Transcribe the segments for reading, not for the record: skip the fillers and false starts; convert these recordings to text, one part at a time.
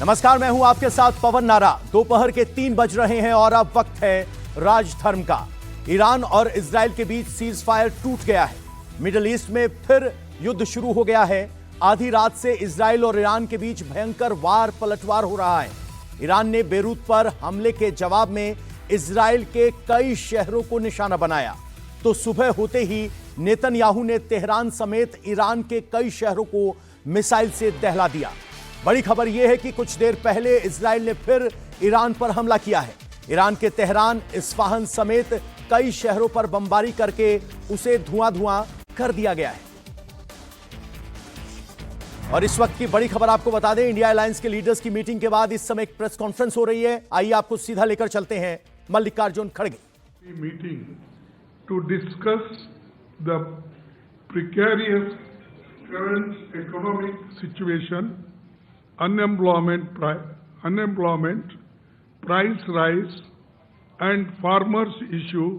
नमस्कार, मैं हूं आपके साथ पवन नारा। दोपहर के 3 बज रहे हैं और अब वक्त है राजधर्म का। ईरान और इजराइल के बीच सीज फायर टूट गया है। मिडिल ईस्ट में फिर युद्ध शुरू हो गया है। आधी रात से इजराइल और ईरान के बीच भयंकर वार पलटवार हो रहा है। ईरान ने बेरूत पर हमले के जवाब में इजराइल के कई शहरों को निशाना बनाया, तो सुबह होते ही नेतन्याहू ने तेहरान समेत ईरान के कई शहरों को मिसाइल से दहला दिया। बड़ी खबर यह है कि कुछ देर पहले इजराइल ने फिर ईरान पर हमला किया है। ईरान के तेहरान, इस्फहान समेत कई शहरों पर बमबारी करके उसे धुआं कर दिया गया है। और इस वक्त की बड़ी खबर आपको बता दें, इंडिया अलायंस के लीडर्स की मीटिंग के बाद इस समय एक प्रेस कॉन्फ्रेंस हो रही है। आइए आपको सीधा लेकर चलते हैं मल्लिकार्जुन खड़गे। Meeting to discuss the precarious current economic situation, unemployment, price rise, and farmers issue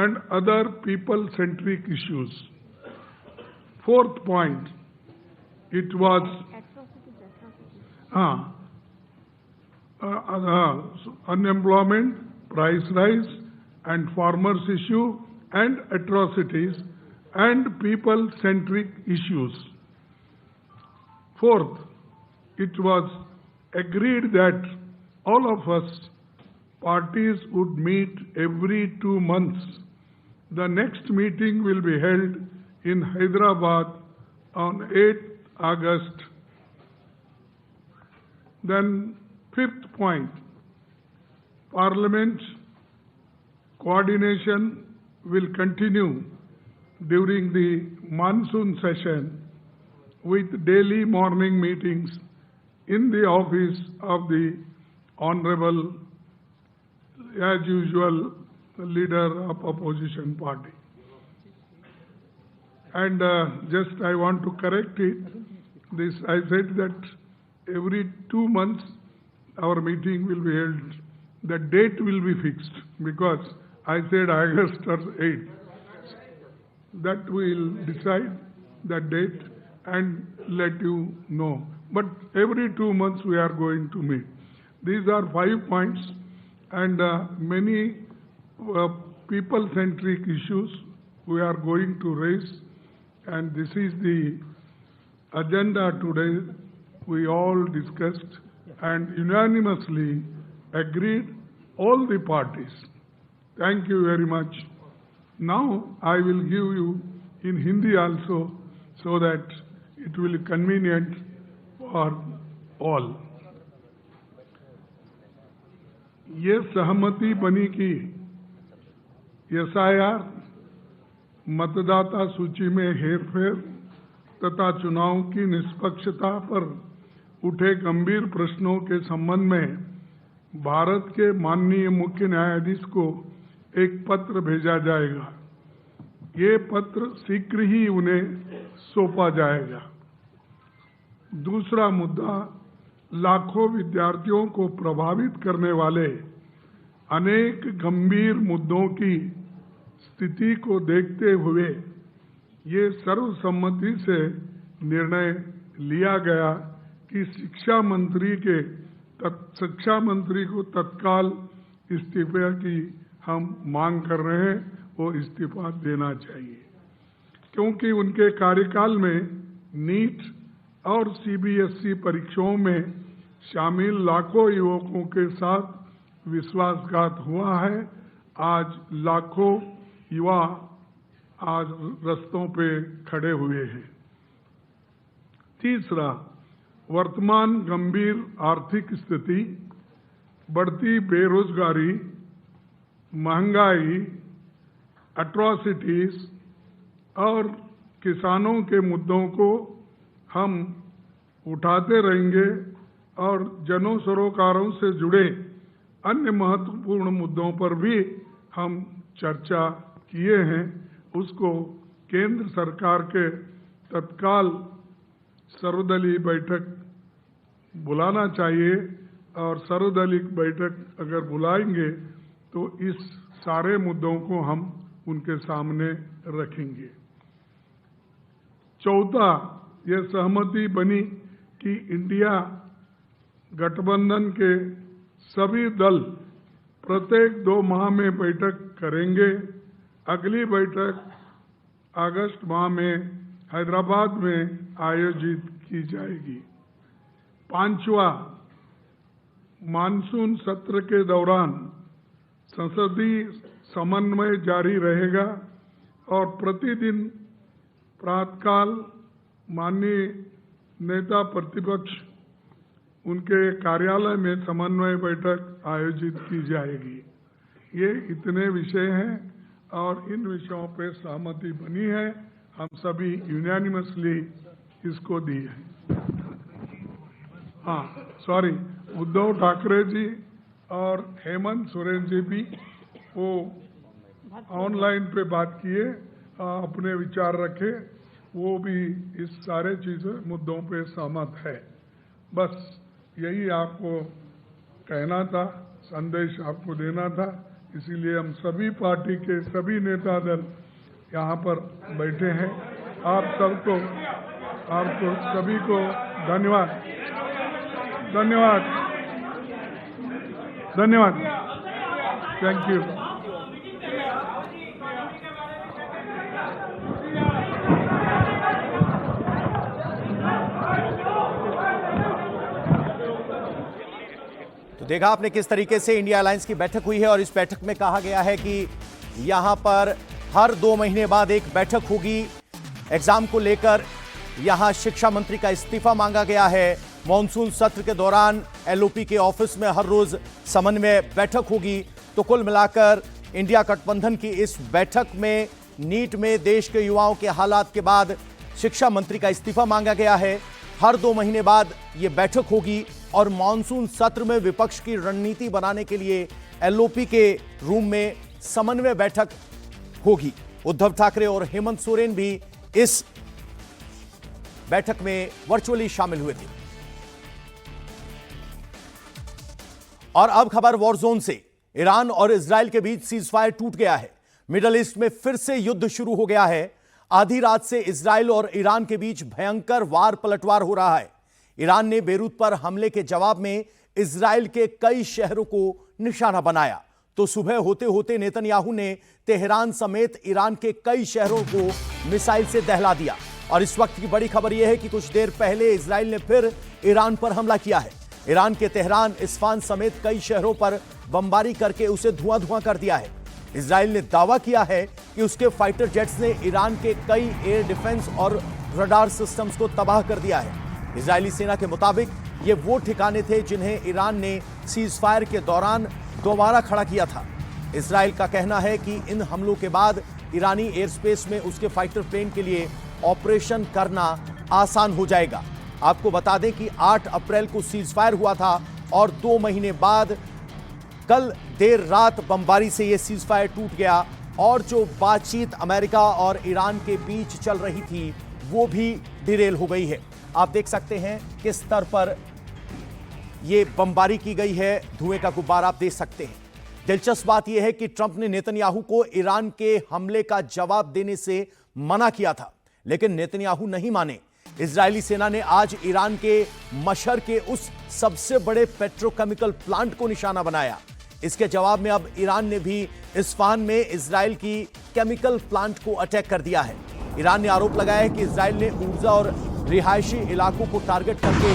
and other people-centric issues. Fourth point, it was unemployment, price rise, and farmers issue and atrocities and people-centric issues. Fourth, it was agreed that all of us parties would meet every 2 months. The next meeting will be held in Hyderabad on 8th August. Then fifth point, Parliament coordination will continue during the monsoon session with daily morning meetings in the office of the Honorable, as usual, leader of opposition party. And just I want to correct it. This I said that every 2 months our meeting will be held. The date will be fixed because I said August or 8th. That we will decide the date and let you know. But every 2 months we are going to meet. These are 5 points and many people-centric issues we are going to raise, and this is the agenda today. We all discussed and unanimously agreed, all the parties. Thank you very much. Now I will give you in Hindi also so that it will be convenient for all. ये सहमति बनी कि SIR, मतदाता सूची में हेरफेर तथा चुनाव की निष्पक्षता पर उठे गंभीर प्रश्नों के संबंध में भारत के माननीय मुख्य न्यायाधीश को एक पत्र भेजा जाएगा। ये पत्र शीघ्र ही उन्हें सौंपा जाएगा। दूसरा मुद्दा, लाखों विद्यार्थियों को प्रभावित करने वाले अनेक गंभीर मुद्दों की स्थिति को देखते हुए ये सर्वसम्मति से निर्णय लिया गया कि शिक्षा मंत्री को तत्काल इस्तीफे की हम मांग कर रहे हैं, वो इस्तीफा देना चाहिए, क्योंकि उनके कार्यकाल में नीट और सीबीएसई परीक्षाओं में शामिल लाखों युवकों के साथ विश्वासघात हुआ है। आज लाखों युवा आज रास्तों पे खड़े हुए हैं। तीसरा, वर्तमान गंभीर आर्थिक स्थिति, बढ़ती बेरोजगारी, महंगाई, एट्रॉसिटीज और किसानों के मुद्दों को हम उठाते रहेंगे और जन सरोकारों से जुड़े अन्य महत्वपूर्ण मुद्दों पर भी हम चर्चा किए हैं। उसको केंद्र सरकार के तत्काल सर्वदलीय बैठक बुलाना चाहिए और सर्वदलीय बैठक अगर बुलाएंगे तो इस सारे मुद्दों को हम उनके सामने रखेंगे। चौथा, यह सहमति बनी कि इंडिया गठबंधन के सभी दल प्रत्येक 2 माह में बैठक करेंगे। अगली बैठक अगस्त माह में हैदराबाद में आयोजित की जाएगी। 5वां मानसून सत्र के दौरान संसदीय समन्वय जारी रहेगा और प्रतिदिन प्रातःकाल माननीय नेता प्रतिपक्ष उनके कार्यालय में समन्वय बैठक आयोजित की जाएगी। ये इतने विषय हैं और इन विषयों पे सहमति बनी है। हम सभी यूनानिमसली इसको दी है। उद्धव ठाकरे जी और हेमंत सोरेन जी भी वो ऑनलाइन पे बात किए, अपने विचार रखे। वो भी इस सारे चीज़ों मुद्दों पे सहमत है। बस यही आपको कहना था, संदेश आपको देना था। इसीलिए हम सभी पार्टी के सभी नेता दल यहाँ पर बैठे हैं। आपको सभी को धन्यवाद। Thank you. तो देखा आपने किस तरीके से इंडिया अलायंस की बैठक हुई है और इस बैठक में कहा गया है कि यहां पर हर 2 महीने बाद एक बैठक होगी। एग्जाम को लेकर यहां शिक्षा मंत्री का इस्तीफा मांगा गया है। मॉनसून सत्र के दौरान एलओपी के ऑफिस में हर रोज समन्वय बैठक होगी। तो कुल मिलाकर इंडिया गठबंधन की इस बैठक में नीट में देश के युवाओं के हालात के बाद शिक्षा मंत्री का इस्तीफा मांगा गया है। हर 2 महीने बाद यह बैठक होगी और मॉनसून सत्र में विपक्ष की रणनीति बनाने के लिए एलओपी के रूम में समन्वय बैठक होगी। उद्धव ठाकरे और हेमंत सोरेन भी इस बैठक में वर्चुअली शामिल हुए थे। और अब खबर वॉर जोन से। ईरान और इजराइल के बीच सीजफायर टूट गया है। मिडल ईस्ट में फिर से युद्ध शुरू हो गया है। आधी रात से इजराइल और ईरान के बीच भयंकर वार पलटवार हो रहा है। ईरान ने बेरूत पर हमले के जवाब में इजराइल के कई शहरों को निशाना बनाया। तो सुबह होते होते नेतन्याहू ने तेहरान समेत ईरान के कई शहरों को मिसाइल से दहला दिया। और इस वक्त की बड़ी खबर यह है कि कुछ देर पहले इजराइल ने फिर ईरान पर हमला किया है। ईरान के तेहरान, इस्फहान समेत कई शहरों पर बमबारी करके उसे धुआं कर दिया है। इजराइल ने दावा किया है कि उसके फाइटर जेट्स ने ईरान के कई एयर डिफेंस और रडार सिस्टम्स को तबाह कर दिया है। इजरायली सेना के मुताबिक ये वो ठिकाने थे जिन्हें ईरान ने सीजफायर के दौरान दोबारा खड़ा किया था। इजराइल का कहना है कि इन हमलों के बाद ईरानी एयर स्पेस में उसके फाइटर प्लेन के लिए ऑपरेशन करना आसान हो जाएगा। आपको बता दें कि 8 अप्रैल को सीजफायर हुआ था और 2 महीने बाद कल देर रात बमबारी से यह सीजफायर टूट गया और जो बातचीत अमेरिका और ईरान के बीच चल रही थी वो भी डिरेल हो गई है। आप देख सकते हैं किस स्तर पर यह बमबारी की गई है। धुएं का गुब्बारा आप देख सकते हैं। दिलचस्प बात यह है कि ट्रंप ने नेतन्याहू को ईरान के हमले का जवाब देने से मना किया था, लेकिन नेतन्याहू नहीं माने। इजरायली सेना ने आज ईरान के मशर के उस सबसे बड़े पेट्रोकेमिकल प्लांट को निशाना बनाया। इसके जवाब में अब ईरान ने भी इस्फहान में इजराइल की केमिकल प्लांट को अटैक कर दिया है। ईरान ने आरोप लगाया है कि इजराइल ने ऊर्जा और रिहायशी इलाकों को टारगेट करके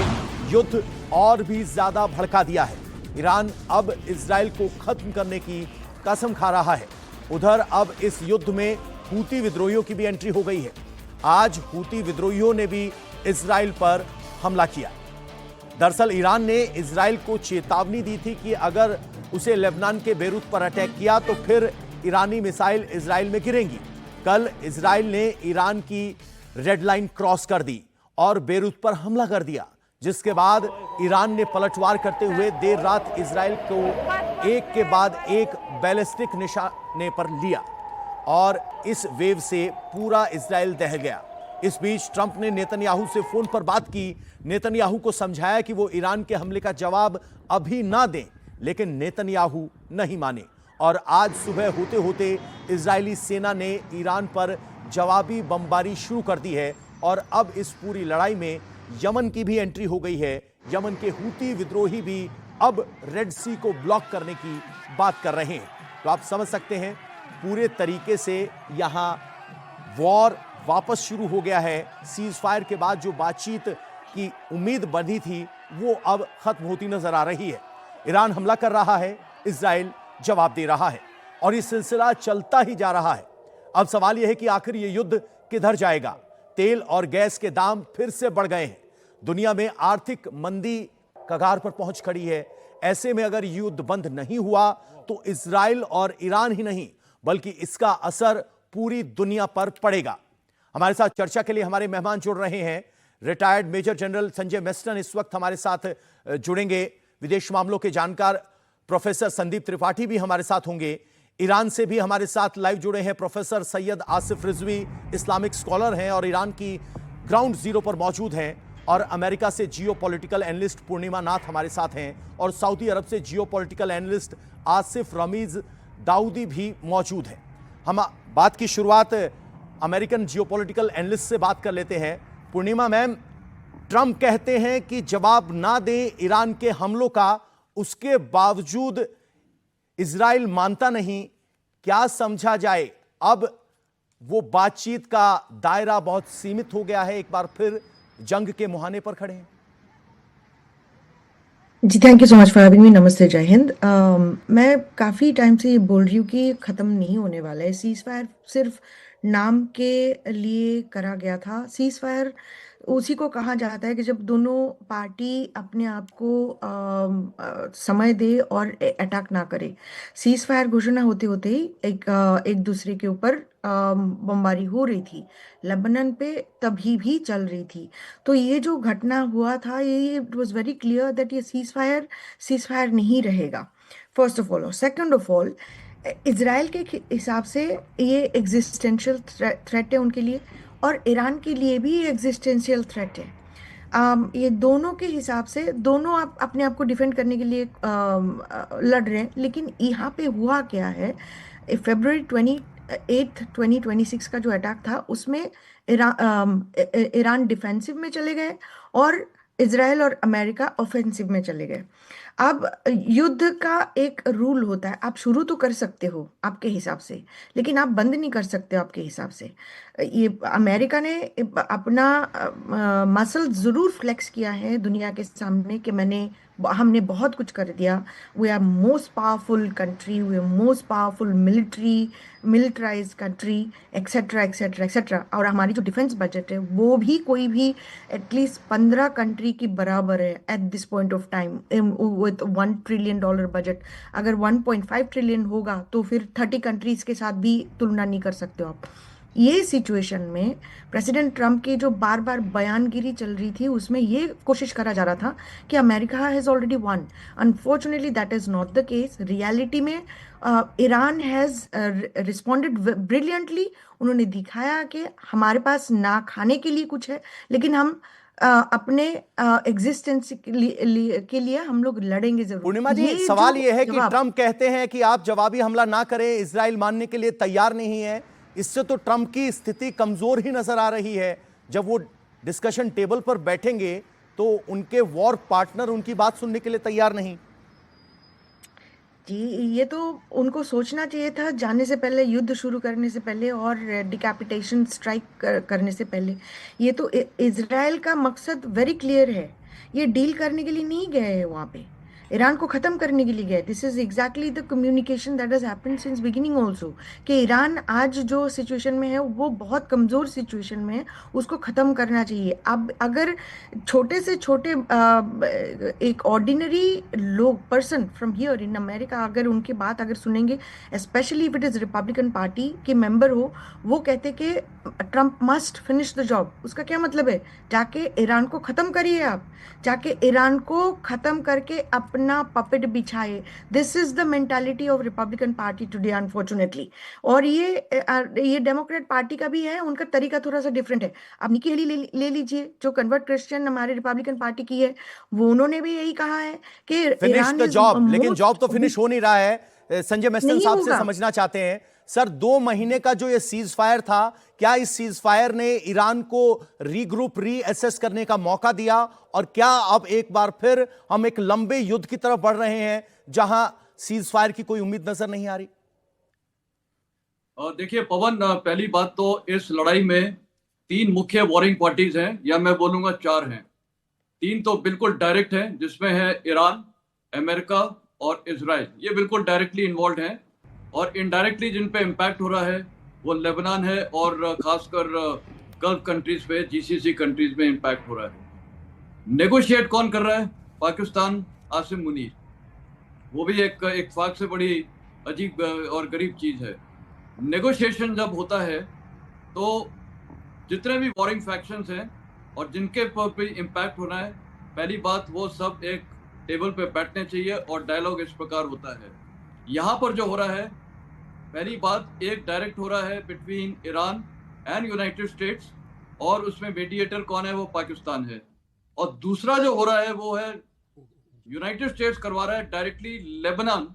युद्ध और भी ज्यादा भड़का दिया है। ईरान अब इजराइल को खत्म करने की कसम खा रहा है। उधर अब इस युद्ध में हूती विद्रोहियों की भी एंट्री हो गई है। आज हूती विद्रोहियों ने भी इजराइल पर हमला किया। दरअसल ईरान ने इजराइल को चेतावनी दी थी कि अगर उसे लेबनान के बेरूत पर अटैक किया तो फिर ईरानी मिसाइल इजराइल में गिरेंगी। कल इजराइल ने ईरान की रेड लाइन क्रॉस कर दी और बेरूत पर हमला कर दिया, जिसके बाद ईरान ने पलटवार करते हुए देर रात इजराइल को एक के बाद एक बैलिस्टिक निशाने पर लिया और इस वेव से पूरा इजराइल दह गया। इस बीच ट्रंप ने नेतन्याहू से फोन पर बात की। नेतन्याहू को समझाया कि वो ईरान के हमले का जवाब अभी ना दें, लेकिन नेतन्याहू नहीं माने और आज सुबह होते होते इजरायली सेना ने ईरान पर जवाबी बमबारी शुरू कर दी है और अब इस पूरी लड़ाई में यमन की भी एंट्री हो गई है। यमन के हूती विद्रोही भी अब रेड सी को ब्लॉक करने की बात कर रहे हैं। तो आप समझ सकते हैं पूरे तरीके से यहां वॉर वापस शुरू हो गया है। सीज फायर के बाद जो बातचीत की उम्मीद बनी थी वो अब खत्म होती नजर आ रही है। ईरान हमला कर रहा है, इजराइल जवाब दे रहा है और ये सिलसिला चलता ही जा रहा है। अब सवाल यह है कि आखिर ये युद्ध किधर जाएगा। तेल और गैस के दाम फिर से बढ़ गए हैं। दुनिया में आर्थिक मंदी कगार पर पहुंच खड़ी है। ऐसे में अगर युद्ध बंद नहीं हुआ तो इजराइल और ईरान ही नहीं बल्कि इसका असर पूरी दुनिया पर पड़ेगा। हमारे साथ चर्चा के लिए हमारे मेहमान जुड़ रहे हैं। Retired major general Sanjay Meston इस वक्त हमारे साथ जुड़ेंगे। विदेश मामलों के जानकार प्रोफेसर संदीप त्रिपाठी भी हमारे साथ होंगे। ईरान से भी हमारे साथ लाइव जुड़े हैं professor Syed Asif Rizvi, Islamic scholar हैं और ईरान की ग्राउंड जीरो पर मौजूद हैं। और अमेरिका से जियो पॉलिटिकल एनालिस्ट पूर्णिमा नाथ हमारे साथ हैं और सऊदी अरब से geopolitical analyst Asif Ramiz Daudi भी मौजूद हैं। हम बात की शुरुआत अमेरिकन जियो पॉलिटिकल एनालिस्ट से बात कर लेते हैं। पूर्णिमा मैम, ट्रंप कहते हैं कि जवाब ना दें ईरान के हमलों का, उसके बावजूद इजराइल मानता नहीं। क्या समझा जाए? अब वो बातचीत का दायरा बहुत सीमित हो गया है, एक बार फिर जंग के मुहाने पर खड़े हैं। जी, thank you so much for having me. नमस्ते, जय हिंद। मैं काफ़ी टाइम से ये बोल रही हूँ कि ख़त्म नहीं होने वाला है। सीज़ फायर सिर्फ नाम के लिए करा गया था। सीज़ फायर उसी को कहा जाता है कि जब दोनों पार्टी अपने आप को समय दे और अटैक ना करे। सीज़ फायर घोषणा होते होते ही एक दूसरे के ऊपर बमबारी हो रही थी। लेबनान पे तभी भी चल रही थी। तो ये जो घटना हुआ था, ये it was very clear that ये सीज़ फायर नहीं रहेगा, फर्स्ट ऑफ ऑल। और सेकंड ऑफ ऑल, इजराइल के हिसाब से ये एग्जिस्टेंशियल थ्रेट है उनके लिए और ईरान के लिए भी एग्जिस्टेंशियल थ्रेट है। ये दोनों के हिसाब से दोनों आप अपने आप को डिफेंड करने के लिए लड़ रहे हैं। लेकिन यहाँ पे हुआ क्या है, फरवरी 28, 2026 का जो अटैक था उसमें ईरान डिफेंसिव में चले गए और इजराइल और अमेरिका ऑफेंसिव में चले गए। अब युद्ध का एक रूल होता है, आप शुरू तो कर सकते हो आपके हिसाब से, लेकिन आप बंद नहीं कर सकते हो आपके हिसाब से। ये अमेरिका ने अपना मसल ज़रूर फ्लेक्स किया है दुनिया के सामने कि हमने बहुत कुछ कर दिया। We are most powerful country, we are most powerful militarise country, etcetera etcetera etcetera. और हमारी जो डिफेंस बजट है वो भी कोई भी एटलीस्ट 15 कंट्री की बराबर है at this point of time with $1 trillion budget. अगर 1.5 ट्रिलियन होगा तो फिर 30 कंट्रीज के साथ भी तुलना नहीं कर सकते हो आप। ये सिचुएशन में प्रेसिडेंट ट्रंप की जो बार बार बयानगिरी चल रही थी उसमें ये कोशिश करा जा रहा था कि America has already one. Unfortunately that is not the case. Reality में ईरान हैज़ रिस्पॉन्डेड ब्रिलियंटली। उन्होंने दिखाया कि हमारे पास ना खाने के लिए कुछ है, लेकिन हम अपने एग्जिस्टेंस के लिए हम लोग लड़ेंगे जरूर। पूर्णिमा जी, सवाल ये है कि ट्रंप कहते हैं कि आप जवाबी हमला ना करें, इजराइल मानने के लिए तैयार नहीं है। इससे तो ट्रंप की स्थिति कमजोर ही नजर आ रही है। जब वो डिस्कशन टेबल पर बैठेंगे तो उनके वॉर पार्टनर उनकी बात सुनने के लिए तैयार नहीं। जी, ये तो उनको सोचना चाहिए था जाने से पहले, युद्ध शुरू करने से पहले और डिकैपिटेशन स्ट्राइक करने से पहले। ये तो इजराइल का मकसद वेरी क्लियर है। ये डील करने के लिए नहीं गए हैं वहाँ पे, ईरान को ख़त्म करने के लिए गए। This is exactly the communication that has happened since beginning also, कि ईरान आज जो सिचुएशन में है वो बहुत कमज़ोर सिचुएशन में है, उसको ख़त्म करना चाहिए। अब अगर छोटे से छोटे एक ऑर्डिनरी लोग, person from here in America, अगर उनकी बात अगर सुनेंगे, specially if it is Republican party के मेंबर हो, वो कहते कि Trump must finish the job. उसका क्या मतलब है? जाके ईरान को ख़त्म करिए, आप जाके ईरान को ख़त्म करके अपना पपेट बिछाए। This is the mentality of Republican party today, unfortunately. और ये डेमोक्रेट पार्टी का भी है, उनका तरीका थोड़ा सा डिफरेंट है। आप निकी हेली ले लीजिए, जो कन्वर्ट क्रिश्चियन हमारे रिपब्लिकन पार्टी की है, वो उन्होंने भी यही कहा है कि फिनिश द जॉब, लेकिन जॉब तो फिनिश हो नहीं रहा है। संजय मेस्टन साहब से समझना चाहते हैं। सर 2 महीने का जो ये सीज फायर था, क्या इस सीज फायर ने ईरान को रीग्रुप रीअसेस करने का मौका दिया, और क्या अब एक बार फिर हम एक लंबे युद्ध की तरफ बढ़ रहे हैं जहां सीज फायर की कोई उम्मीद नजर नहीं आ रही? देखिए पवन, पहली बात तो इस लड़ाई में 3 मुख्य वॉरिंग पार्टीज हैं, या मैं बोलूंगा 4 हैं। 3 तो बिल्कुल डायरेक्ट हैं, जिसमें है ईरान, अमेरिका और इजराइल। ये बिल्कुल डायरेक्टली इन्वॉल्व हैं, और इनडायरेक्टली जिन पे इम्पैक्ट हो रहा है वो लेबनान है, और खासकर गल्फ कंट्रीज पे, जीसीसी कंट्रीज में इम्पैक्ट हो रहा है। नेगोशिएट कौन कर रहा है? पाकिस्तान, आसिम मुनीर। वो भी एक फाक से बड़ी अजीब और गरीब चीज है। नेगोशिएशन जब होता है तो जितने भी वॉरिंग फैक्शंस हैं और जिनके पे इम्पैक्ट होना है, पहली बात वो सब एक टेबल पे बैठने चाहिए, और डायलॉग इस प्रकार होता है। यहाँ पर जो हो रहा है, पहली बात एक डायरेक्ट हो रहा है between Iran and United states, और उसमें मीडिएटर कौन है? वो पाकिस्तान है। और दूसरा जो हो रहा है वो है यूनाइटेड स्टेट्स करवा रहा है डायरेक्टली लेबनान,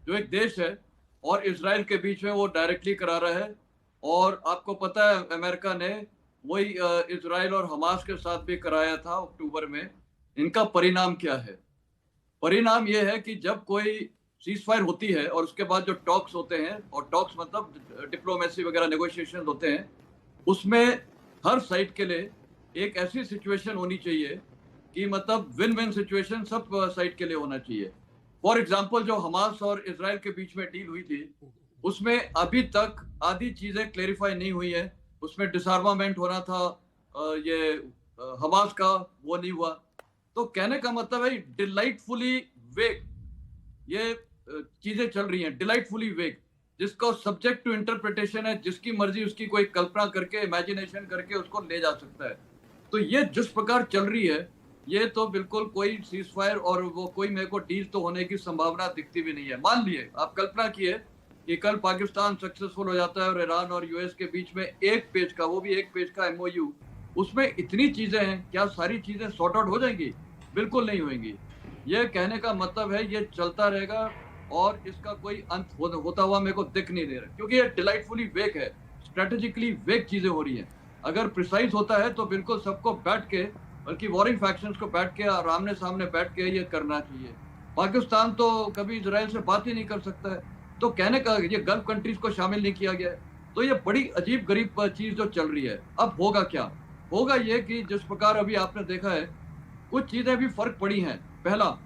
जो एक देश है, और इजराइल के बीच में वो डायरेक्टली करा रहा है। और आपको पता है अमेरिका ने वही इजराइल और हमास के साथ भी कराया था अक्टूबर में। इनका परिणाम क्या है? परिणाम ये है कि जब कोई सीज फायर होती है और उसके बाद जो टॉक्स होते हैं, और टॉक्स मतलब डिप्लोमेसी वगैरह नेगोशिएशन होते हैं, उसमें हर साइड के लिए एक ऐसी सिचुएशन होनी चाहिए कि मतलब विन विन सिचुएशन सब साइड के लिए होना चाहिए। फॉर एग्जाम्पल, जो हमास और इजराइल के बीच में डील हुई थी, उसमें अभी तक आधी चीजें क्लेरिफाई नहीं हुई है। उसमें डिसआर्मामेंट होना था, ये हमास का, वो नहीं हुआ। तो कहने का मतलब है डिलाइटफुली वेग ये चीजें चल रही हैं, डिलाइटफुली वेग, जिसका सब्जेक्ट टू इंटरप्रिटेशन है, जिसकी मर्जी उसकी कोई कल्पना करके, इमेजिनेशन करके उसको ले जा सकता है। तो ये जिस प्रकार चल रही है, ये तो बिल्कुल कोई सीज फायर और वो कोई मेरे को डील तो होने की संभावना दिखती भी नहीं है। मान लिए, आप कल्पना किए कि कल पाकिस्तान सक्सेसफुल हो जाता है और ईरान और यूएस के बीच में एक पेज का, वो भी एक पेज का एमओयू, उसमें इतनी चीजें हैं, क्या सारी चीजें सॉर्ट आउट हो जाएंगी? बिल्कुल नहीं होंगी। ये कहने का मतलब है ये चलता रहेगा, और इसका कोई अंत होता हुआ मेरे को दिख नहीं दे रहा, क्योंकि ये डिलाइटफुली वेग है, स्ट्रेटेजिकली वेग चीजें हो रही हैं। अगर प्रिसाइज होता है तो बिल्कुल सबको बैठ के, बल्कि वॉरिंग फैक्शंस को बैठ के और आमने सामने बैठ के ये करना चाहिए। पाकिस्तान तो कभी इजराइल से बात ही नहीं कर सकता है, तो कहने का ये गल्फ कंट्रीज को शामिल नहीं किया गया है। तो ये बड़ी अजीब गरीब चीज जो चल रही है। अब होगा क्या? होगा ये कि जिस प्रकार अभी आपने देखा है, कुछ चीजें भी फर्क पड़ी हैं। पहला,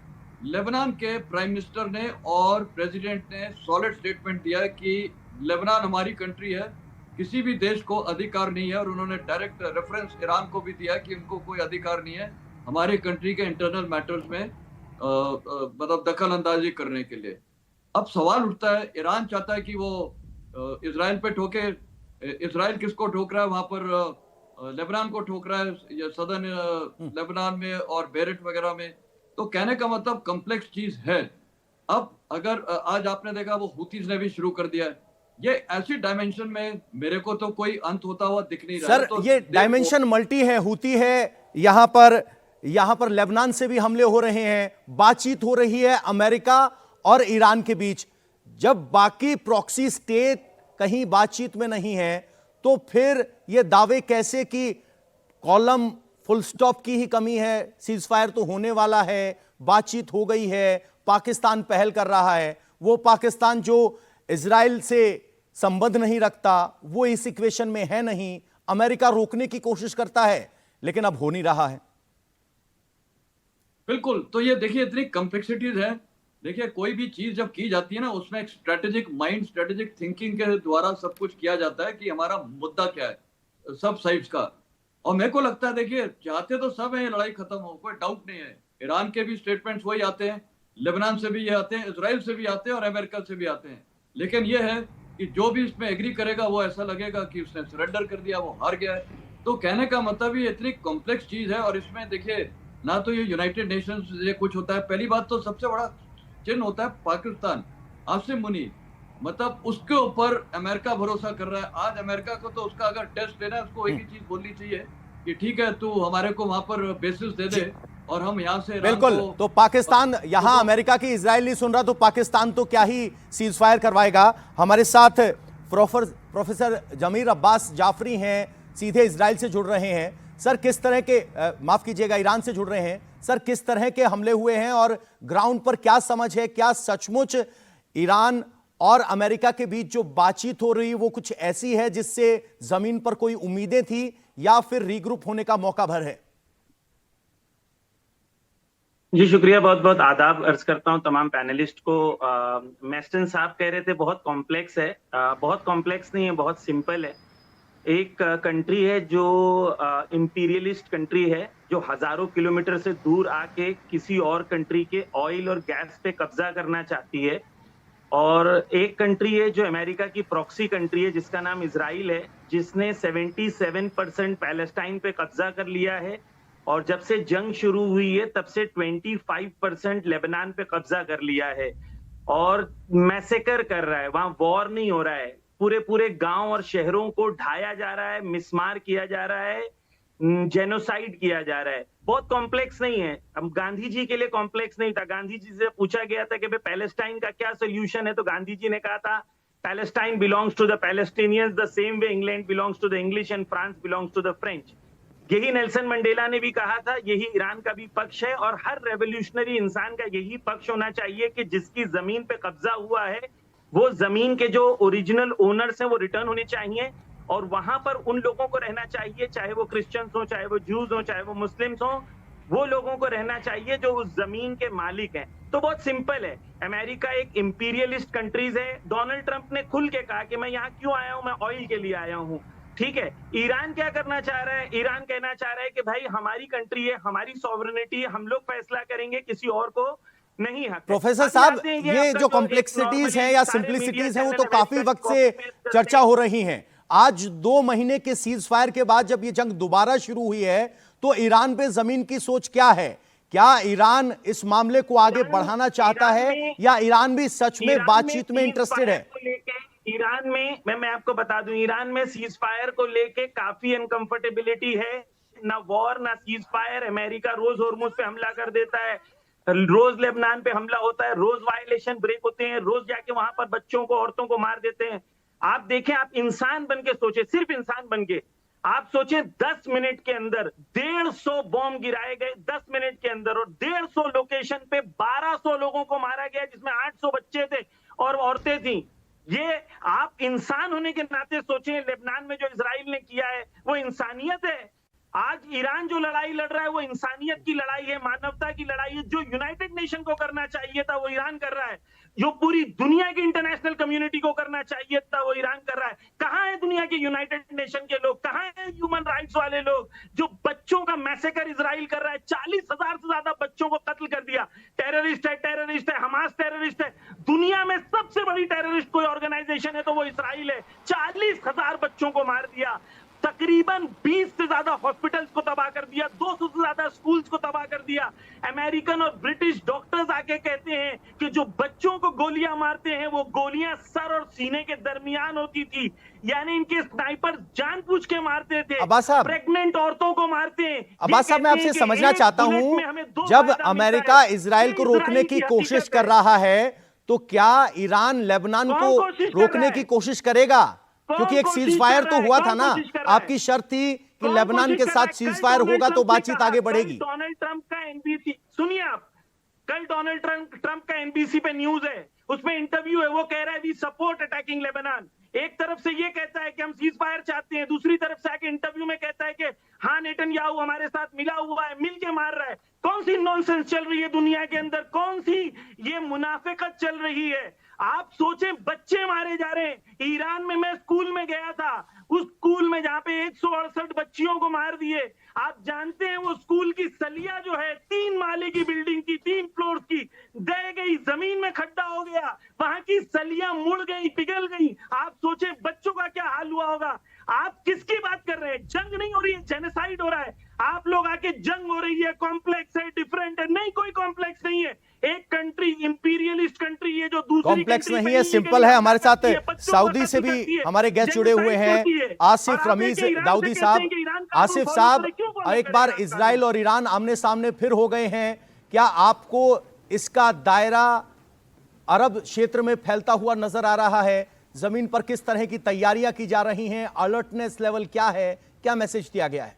लेबनान के प्राइम मिनिस्टर ने और प्रेसिडेंट ने सॉलिड स्टेटमेंट दिया है कि लेबनान हमारी कंट्री है, किसी भी देश को अधिकार नहीं है, और उन्होंने डायरेक्ट रेफरेंस ईरान को भी दिया कि उनको कोई अधिकार नहीं है हमारे कंट्री के इंटरनल मैटर्स में मतलब दखल अंदाजी करने के लिए। अब सवाल उठता है, ईरान चाहता है कि वो इजराइल पे ठोके। इजराइल किसको ठोक रहा है? वहां पर लेबनान को ठोक रहा है, सदर्न लेबनान में और बेरेट वगैरह में। तो कहने का मतलब कॉम्प्लेक्स चीज है। अब अगर आज आपने देखा वो हुतीज ने भी शुरू कर दिया है, ये ऐसी डायमेंशन में मेरे को तो कोई अंत होता हुआ दिख नहीं रहा। सर तो ये डायमेंशन मल्टी है, हुती है, यहां पर लेबनान से भी हमले हो रहे हैं, बातचीत हो रही है अमेरिका और ईरान के बीच। जब बाकी प्रॉक्सी स्टेट कहीं बातचीत में नहीं है, तो फिर ये दावे कैसे कि कॉलम फुल स्टॉप की ही कमी है? सीज फायर तो होने वाला है, बातचीत हो गई है, पाकिस्तान पहल कर रहा है। वो पाकिस्तान जो इजराइल से संबंध नहीं रखता, वो इस इक्वेशन में है नहीं। अमेरिका रोकने की कोशिश करता है, लेकिन अब हो नहीं रहा है। बिल्कुल। तो ये देखिए इतनी कॉम्प्लेक्सिटीज है। देखिए कोई भी चीज जब की जाती है ना, उसमें एक स्ट्रेटेजिक माइंड, स्ट्रेटेजिक थिंकिंग के द्वारा सब कुछ किया जाता है कि हमारा मुद्दा क्या है सब साइड्स का। और मेरे को लगता है, देखिए चाहते तो सब है ये लड़ाई खत्म हो, कोई डाउट नहीं है। ईरान के भी स्टेटमेंट्स वही आते हैं, लेबनान से भी ये आते हैं, इजराइल से भी आते हैं और अमेरिका से भी आते हैं। लेकिन ये है कि जो भी इसमें एग्री करेगा वो ऐसा लगेगा कि उसने सरेंडर कर दिया, वो हार गया है। तो कहने का मतलब ये इतनी कॉम्प्लेक्स चीज है। और इसमें देखिए ना तो ये यूनाइटेड नेशंस ये कुछ होता है। पहली बात तो सबसे बड़ा चिन्ह होता है पाकिस्तान, आसिम मुनीर, मतलब उसके ऊपर अमेरिका भरोसा कर रहा है। आज अमेरिका को तो उसका अगर टेस्ट लेना है, उसको एक ही चीज बोलनी चाहिए कि ठीक है तू हमारे को वहां पर बेसिस दे दे और हम यहाँ से बिल्कुल। तो पाकिस्तान यहां अमेरिका की इजराइल नहीं सुन रहा, तो पाकिस्तान तो क्या ही सीज फायर करवाएगा। हमारे साथ प्रोफेसर जमीर अब्बास जाफरी हैं, सीधे इजराइल से जुड़ रहे हैं। सर किस तरह के माफ कीजिएगा, ईरान से जुड़ रहे हैं। सर किस तरह के हमले हुए हैं और ग्राउंड पर क्या समझ है? क्या सचमुच ईरान और अमेरिका के बीच जो बातचीत हो रही है वो कुछ ऐसी है जिससे जमीन पर कोई उम्मीदें थी, या फिर रीग्रुप होने का मौका भर है? जी शुक्रिया, बहुत बहुत आदाब अर्ज करता हूं तमाम पैनलिस्ट को। मेस्टन साहब कह रहे थे बहुत कॉम्प्लेक्स है। बहुत कॉम्प्लेक्स नहीं है, बहुत सिंपल है। एक कंट्री है जो इंपीरियलिस्ट कंट्री है, जो हजारों किलोमीटर से दूर आके किसी और कंट्री के ऑयल और गैस पे कब्जा करना चाहती है। और एक कंट्री है जो अमेरिका की प्रॉक्सी कंट्री है, जिसका नाम इजराइल है, जिसने 77% पैलेस्टाइन पे कब्जा कर लिया है। और जब से जंग शुरू हुई है तब से 25% लेबनान पे कब्जा कर लिया है और मैसेकर कर रहा है। वहां वॉर नहीं हो रहा है, पूरे पूरे गांव और शहरों को ढाया जा रहा है, मिसमार किया जा रहा है, जेनोसाइड किया जा रहा है। बहुत कॉम्प्लेक्स नहीं है। अब गांधी जी के लिए कॉम्प्लेक्स नहीं था। गांधी जी से पूछा गया था कि भाई पैलेस्टाइन का क्या सोल्यूशन है, तो गांधी जी ने कहा था Palestine belongs to the Palestinians the same way England belongs to the English and France belongs to the French. यही नेल्सन मंडेला ने भी कहा था, यही ईरान का भी पक्ष है और हर रेवोल्यूशनरी इंसान का यही पक्ष होना चाहिए कि जिसकी जमीन पे कब्जा हुआ है वो जमीन के जो ओरिजिनल ओनर्स हैं वो रिटर्न होने चाहिए और वहां पर उन लोगों को रहना चाहिए, चाहे वो क्रिश्चियंस हो, चाहे वो ज्यूज हो, चाहे वो मुस्लिम्स हो, वो लोगों को रहना चाहिए जो उस जमीन के मालिक हैं। तो बहुत सिंपल है। अमेरिका एक इंपीरियलिस्ट कंट्रीज है। डोनाल्ड ट्रंप ने खुल के कहा कि मैं यहाँ क्यों आया हूं, मैं ऑयल के लिए आया हूं। ठीक है, ईरान क्या करना चाह रहा है? ईरान कहना चाह रहा है कि भाई हमारी कंट्री है, हमारी सॉवरेनिटी है, हम लोग फैसला करेंगे, किसी और को नहीं हक। प्रोफेसर साहब, ये जो कॉम्प्लेक्सिटीज हैं या सिंप्लिसिटीज हैं वो तो काफी वक्त से चर्चा हो रही हैं। आज 2 महीने के सीज फायर के बाद जब ये जंग दोबारा शुरू हुई है तो ईरान पे जमीन की सोच क्या है? क्या ईरान इस मामले को आगे बढ़ाना चाहता है या ईरान भी सच में बातचीत में इंटरेस्टेड है? ईरान में मैं आपको बता दूं, ईरान में सीज फायर को लेके काफी अनकंफर्टेबिलिटी है। ना वॉर ना सीज फायर। अमेरिका रोज होर्मुज पे हमला कर देता है, रोज लेबनान पे हमला होता है, रोज वायलेशन ब्रेक होते हैं, रोज जाके वहां पर बच्चों को, औरतों को मार देते हैं। आप देखें, आप इंसान बन के सोचे, सिर्फ इंसान बन के आप सोचें, 10 मिनट के अंदर 150 बॉम्ब गिराए गए 10 मिनट के अंदर, और 150 लोकेशन पे 1200 लोगों को मारा गया, जिसमें 800 बच्चे थे और औरतें थी। ये आप इंसान होने के नाते सोचें, लेबनान में जो इजराइल ने किया है वो इंसानियत है। आज ईरान जो लड़ाई लड़ रहा है वो इंसानियत की लड़ाई है, मानवता की लड़ाई है। जो यूनाइटेड नेशन को करना चाहिए था वो ईरान कर रहा है, जो पूरी दुनिया की इंटरनेशनल कम्युनिटी को करना चाहिए था वो ईरान कर रहा है। कहां है दुनिया के यूनाइटेड नेशन के लोग? कहां है ह्यूमन राइट्स वाले लोग? जो बच्चों का मैसेकर इजराइल कर रहा है, 40,000 से ज्यादा बच्चों को कत्ल कर दिया। टेररिस्ट है, हमास टेररिस्ट है। दुनिया में सबसे बड़ी टेररिस्ट कोई ऑर्गेनाइजेशन है तो वो इजराइल है। 40,000 बच्चों को मार दिया, तकरीबन 20 से ज्यादा हॉस्पिटल्स को तबाह कर दिया, 200 से ज्यादा स्कूल्स को तबाह कर दिया। अमेरिकन और ब्रिटिश डॉक्टर्स आके कहते हैं कि जो बच्चों को गोलियां मारते हैं वो गोलियां सर और सीने के दरमियान होती थी, यानी इनके स्नाइपर जानबूझ के मारते थे। अब्बास साहब, प्रेग्नेंट औरतों को मारते हैं। अब्बास साहब, मैं आपसे समझना चाहता हूं, जब अमेरिका इजराइल को रोकने की कोशिश कर रहा है तो क्या ईरान लेबनान को रोकने की कोशिश करेगा? क्योंकि एक सीज फायर तो हुआ था ना, आपकी शर्त थी कि लेबनान के साथ सीज फायर होगा तो बातचीत आगे बढ़ेगी। डोनाल्ड ट्रंप का एनबीसी सुनिए आप, कल डोनाल्ड ट्रंप का एनबीसी पे न्यूज है, उसमें इंटरव्यू है, वो कह रहा है वी सपोर्ट अटैकिंग लेबनान। एक तरफ से ये कहता है कि हम सीज फायर चाहते हैं, दूसरी तरफ से आके इंटरव्यू में कहता है कि हाँ नेतन्याहू हमारे साथ मिला हुआ है, मिल के मार रहा है। कौन सी नॉनसेंस चल रही है दुनिया के अंदर? कौन सी ये मुनाफिकत चल रही है? आप सोचें, बच्चे मारे जा रहे हैं। ईरान में मैं स्कूल में गया था, उस स्कूल में जहां पे 168 बच्चियों को मार दिए। आप जानते हैं वो स्कूल की सलिया जो है 3 माले की बिल्डिंग की, 3 फ्लोर की, दह गई, जमीन में खड्डा हो गया, वहां की सलिया मुड़ गई, पिघल गई। आप सोचें बच्चों का क्या हाल हुआ होगा। आप किसकी बात कर रहे हैं? जंग नहीं हो रही है, जेनोसाइड हो रहा है। आप लोग आके जंग हो रही है, कॉम्प्लेक्स है, डिफरेंट है। नहीं, कोई कॉम्प्लेक्स नहीं है। एक कंट्री इंपीरियलिस्ट कंट्री है जो दूसरी कॉम्प्लेक्स नहीं है, सिंपल है। हमारे साथ सऊदी से भी हमारे गेस्ट जुड़े हुए हैं, आसिफ रमीज दाऊदी साहब। आसिफ साहब, एक बार इजराइल और ईरान आमने सामने फिर हो गए हैं, क्या आपको इसका दायरा अरब क्षेत्र में फैलता हुआ नजर आ रहा है? जमीन पर किस तरह की तैयारियां की जा रही हैं, अलर्टनेस लेवल क्या है, क्या मैसेज दिया गया है?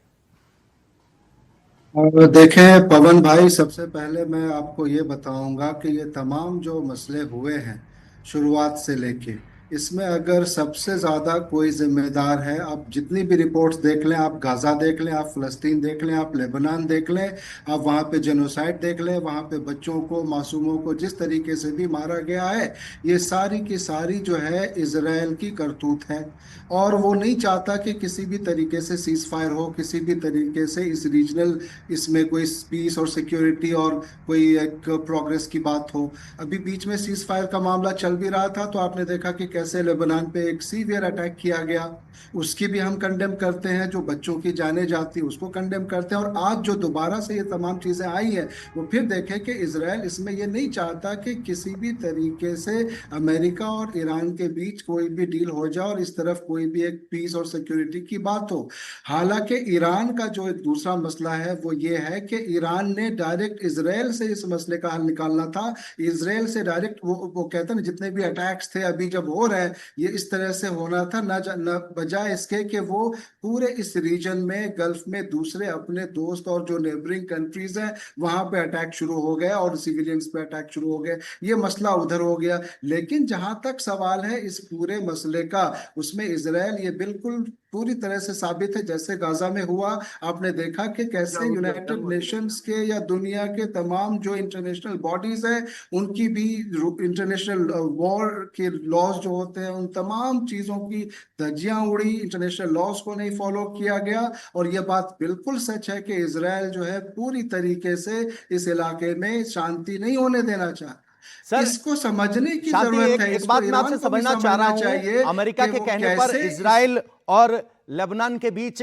देखें पवन भाई, सबसे पहले मैं आपको ये बताऊंगा कि ये तमाम जो मसले हुए हैं शुरुआत से लेके, इसमें अगर सबसे ज्यादा कोई जिम्मेदार है, आप जितनी भी रिपोर्ट्स देख लें, आप गाजा देख लें, आप फिलिस्तीन देख लें, आप लेबनान देख लें, आप वहाँ पे जेनोसाइड देख लें, वहाँ पे बच्चों को, मासूमों को जिस तरीके से भी मारा गया है, ये सारी की सारी जो है इजराइल की करतूत है। और वो नहीं चाहता कि किसी भी तरीके से सीज फायर हो, किसी भी तरीके से इस रीजनल इसमें कोई पीस और सिक्योरिटी और कोई एक प्रोग्रेस की बात हो। अभी बीच में सीज फायर का मामला चल भी रहा था, तो आपने देखा कि कैसे लेबनान पे एक सीवियर अटैक किया गया, उसकी भी हम कंडेम करते हैं। जो बच्चों की जाने जाती उसको कंडेम करते हैं। और आज जो दोबारा से ये तमाम चीजें आई हैं, वो फिर देखें कि इजराइल इसमें ये नहीं चाहता कि किसी भी तरीके से अमेरिका और ईरान के बीच कोई भी डील हो जाए और इस तरफ कोई भी एक पीस और सिक्योरिटी की बात हो। हालांकि ईरान का जो एक दूसरा मसला है वो ये है कि ईरान ने डायरेक्ट इजराइल से इस मसले का हल निकालना था। इजराइल से डायरेक्ट वो कहते हैं जितने भी अटैक्स थे अभी जब हो रहे हैं, ये इस तरह से होना था, न बजाय इसके कि वो पूरे इस रीजन में, गल्फ में दूसरे अपने दोस्त और जो नेबरिंग कंट्रीज हैं वहां पे अटैक शुरू हो गया और सिविलियंस पे अटैक शुरू हो गए। ये मसला उधर हो गया। लेकिन जहां तक सवाल है इस पूरे मसले का, उसमें इजराइल ये बिल्कुल पूरी तरह से साबित है। जैसे गाजा में हुआ, आपने देखा कि कैसे यूनाइटेड नेशंस के या दुनिया के तमाम जो इंटरनेशनल बॉडीज हैं, उनकी भी इंटरनेशनल वॉर के लॉज जो होते हैं, उन तमाम चीजों की धज्जियां उड़ी, इंटरनेशनल लॉज को नहीं फॉलो किया गया। और यह बात बिल्कुल सच है कि इजराइल जो है पूरी तरीके से इस इलाके में शांति नहीं होने देना चाहता। सर, इसको समझने की शांति, जरूरत है। एक बात मैं आपसे समझना चाह रहा हूं, अमेरिका के कहने पर इजराइल और लेबनान के बीच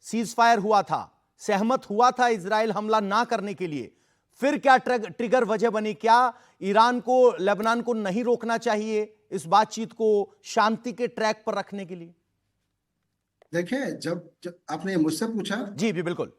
सीज फायर हुआ था, सहमत हुआ था इजराइल हमला ना करने के लिए। फिर क्या ट्रिगर वजह बनी? क्या ईरान को लेबनान को नहीं रोकना चाहिए इस बातचीत को शांति के ट्रैक पर रखने के लिए? देखें, जब आपने मुझसे पूछा, जी भी बिल्कुल।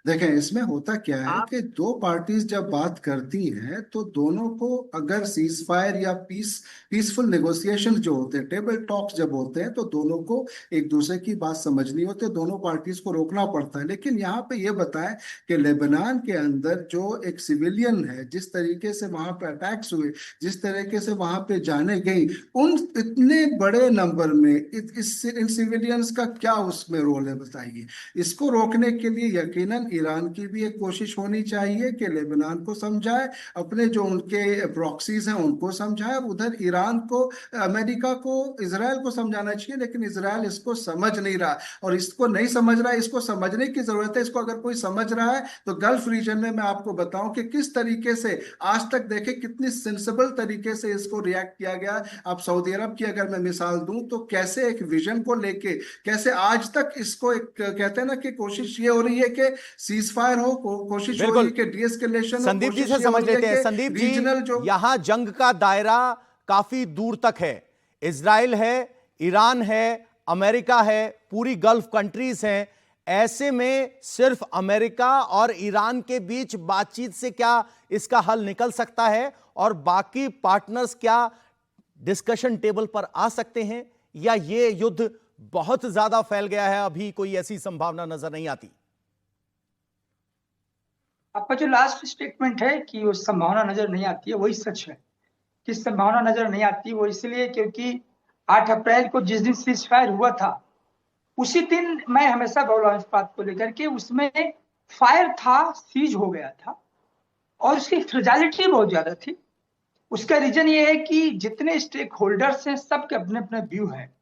देखें, इसमें होता क्या है कि दो पार्टीज जब बात करती हैं तो दोनों को अगर सीज फायर या पीसफुल नेगोशिएशन जो होते हैं, टेबल टॉक्स जब होते हैं, तो दोनों को एक दूसरे की बात समझनी होती है, दोनों पार्टीज को रोकना पड़ता है। लेकिन यहाँ पे ये बताएं कि लेबनान के अंदर जो एक सिविलियन है, जिस तरीके से वहां पे अटैक्स हुए, जिस तरीके से वहां पे जाने गई, उन इतने बड़े नंबर में इन सिविलियंस का क्या उसमें रोल है, बताइए। इसको रोकने के लिए यकीनन ईरान की भी एक कोशिश होनी चाहिए कि लेबनान को समझाए, अपने जो उनके प्रॉक्सीज हैं उनको समझाए, और उधर ईरान को, अमेरिका को, इजराइल को समझाना चाहिए। लेकिन इजराइल इसको समझ नहीं रहा, और इसको नहीं समझ रहा है। इसको समझने की जरूरत है। इसको अगर कोई समझ रहा है तो गल्फ रीजन में मैं आपको बताऊं कि किस तरीके से आज तक देखे कितनी सेंसिबल तरीके से इसको रिएक्ट किया गया। आप सऊदी अरब की अगर मैं मिसाल दूं तो कैसे एक विजन को लेके, कैसे आज तक इसको एक कहते हैं ना कि कोशिश ये हो रही है कि सीज फायर हो, कोशिश हो रही है कि डीएस्केलेशन हो। संदीप जी से समझ लेते हैं। संदीप जी, यहां जंग का दायरा काफी दूर तक है। इजराइल है, ईरान है, अमेरिका है, पूरी गल्फ कंट्रीज हैं। ऐसे में सिर्फ अमेरिका और ईरान के बीच बातचीत से क्या इसका हल निकल सकता है, और बाकी पार्टनर्स क्या डिस्कशन टेबल पर आ सकते हैं, या ये युद्ध बहुत ज्यादा फैल गया है, अभी कोई ऐसी संभावना नजर नहीं आती? आपका जो लास्ट स्टेटमेंट है कि वो संभावना नजर नहीं आती है, वही सच है कि संभावना नजर नहीं आती। वो इसलिए क्योंकि 8 अप्रैल को जिस दिन सीज फायर हुआ था, उसी दिन मैं हमेशा बोला इस बात को लेकर के, उसमें फायर था, सीज हो गया था, और उसकी फ्रेजाइलिटी बहुत ज्यादा थी। उसका रीजन ये है कि जितने स्टेक होल्डर्स हैं सबके अपने अपने व्यू है।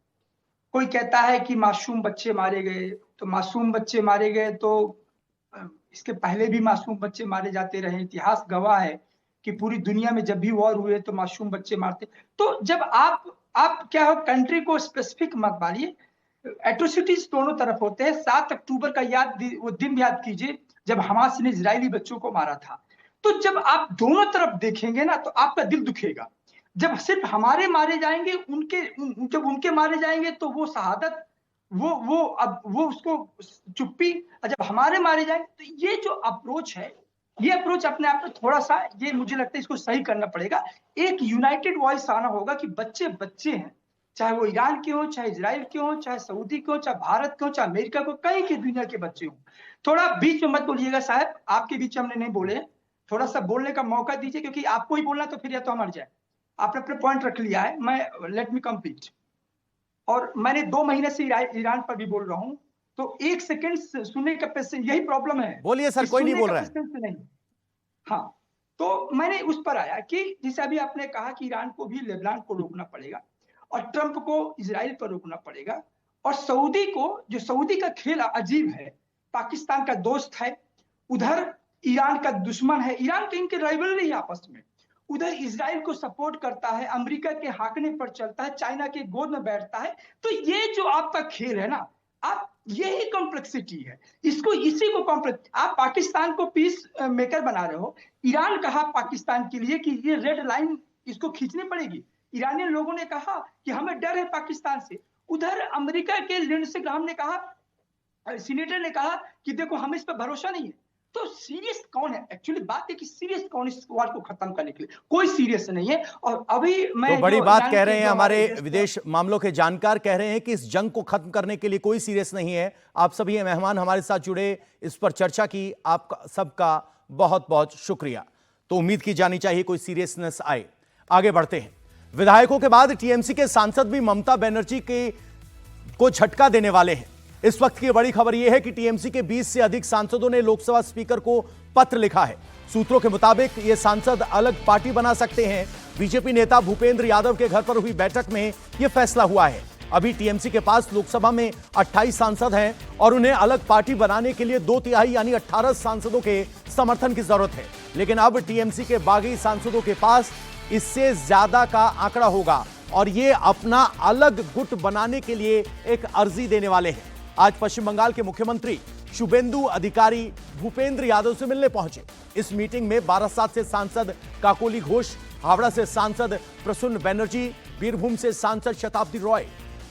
कोई कहता है कि मासूम बच्चे मारे गए, तो मासूम बच्चे मारे गए तो इसके पहले भी मासूम बच्चे मारे जाते रहे। इतिहास गवाह है कि पूरी दुनिया में जब भी वॉर हुए तो मासूम बच्चे मारते। तो जब आप क्या हो, कंट्री को स्पेसिफिक मत मारिए, एट्रोसिटीज दोनों तरफ होते हैं। 7 अक्टूबर का वो दिन याद कीजिए जब हमास ने इजरायली बच्चों को मारा था। तो जब आप दोनों तरफ देखेंगे ना तो आपका दिल दुखेगा। जब सिर्फ हमारे मारे जाएंगे, जब उनके मारे जाएंगे तो वो शहादत, वो उसको चुप्पी, और जब हमारे मारे जाएंगे तो ये जो अप्रोच है, ये अप्रोच अपने आप में थोड़ा सा, ये मुझे लगता है इसको सही करना पड़ेगा। एक यूनाइटेड वॉइस आना होगा कि बच्चे बच्चे हैं, चाहे वो ईरान के हो, चाहे इजराइल के हो, चाहे सऊदी के हो, चाहे भारत के हो, चाहे अमेरिका को, कहीं के दुनिया के बच्चे हो। थोड़ा बीच में मत बोलिएगा साहब, आपके बीच में हमने नहीं बोले, थोड़ा सा बोलने का मौका दीजिए, क्योंकि आपको ही बोलना तो फिर या तो हम मर जाए। आपने अपने पॉइंट रख लिया है, मैं लेट मी कंप्लीट। और मैंने 2 महीने से ईरान पर भी बोल रहा हूं, तो 1 सेकंड सुनने का पेशेंस, यही प्रॉब्लम है। बोलिए सर, कोई नहीं बोल रहा है। नहीं, हाँ, तो मैंने उस पर आया कि जैसे अभी आपने कहा कि ईरान को भी लेबनान को रोकना पड़ेगा और ट्रंप को इजराइल पर रोकना पड़ेगा, और सऊदी को, जो सऊदी का खेल अजीब है, पाकिस्तान का दोस्त है, उधर ईरान का दुश्मन है, ईरान के इनके राइवलरी है आपस में, उधर इजराइल को सपोर्ट करता है, अमेरिका के हाकने पर चलता है, चाइना के गोद में बैठता है। तो ये जो आपका खेल है ना, आप, यही कॉम्प्लेक्सिटी है, इसको, इसी को कॉम्प्लेक्स, आप पाकिस्तान को पीस मेकर बना रहे हो। ईरान कहा पाकिस्तान के लिए कि ये रेड लाइन इसको खींचनी पड़ेगी। ईरानी लोगों ने कहा कि हमें डर है पाकिस्तान से। उधर अमेरिका के लिंडसे ग्राहम ने कहा, सीनेटर ने कहा कि देखो हमें इस पर भरोसा नहीं है। तो सीरियस कौन है? एक्चुअली बात है कि सीरियस कौन इस वार को खत्म करने के लिए? कोई सीरियस नहीं है। और अभी मैं तो बड़ी बात कह रहे हैं हमारे विदेश मामलों के जानकार, कह रहे हैं कि इस जंग को खत्म करने के लिए कोई सीरियस नहीं है। आप सभी मेहमान हमारे साथ जुड़े, इस पर चर्चा की, आपका सबका बहुत बहुत शुक्रिया। तो उम्मीद की जानी चाहिए कोई सीरियसनेस आए। आगे बढ़ते हैं। विधायकों के बाद टीएमसी के सांसद भी ममता बनर्जी को झटका देने वाले हैं। इस वक्त की बड़ी खबर यह है कि टीएमसी के 20 से अधिक सांसदों ने लोकसभा स्पीकर को पत्र लिखा है। सूत्रों के मुताबिक ये सांसद अलग पार्टी बना सकते हैं। बीजेपी नेता भूपेंद्र यादव के घर पर हुई बैठक में यह फैसला हुआ है। अभी टीएमसी के पास लोकसभा में 28 सांसद हैं और उन्हें अलग पार्टी बनाने के लिए 2/3 यानी 18 सांसदों के समर्थन की जरूरत है। लेकिन अब टीएमसी के बागी सांसदों के पास इससे ज्यादा का आंकड़ा होगा और ये अपना अलग गुट बनाने के लिए एक अर्जी देने वाले हैं। आज पश्चिम बंगाल के मुख्यमंत्री शुभेंदु अधिकारी भूपेंद्र यादव से मिलने पहुंचे। इस मीटिंग में बारासात से सांसद काकोली घोष, हावड़ा से सांसद प्रसून बनर्जी, बीरभूम से सांसद शताब्दी रॉय,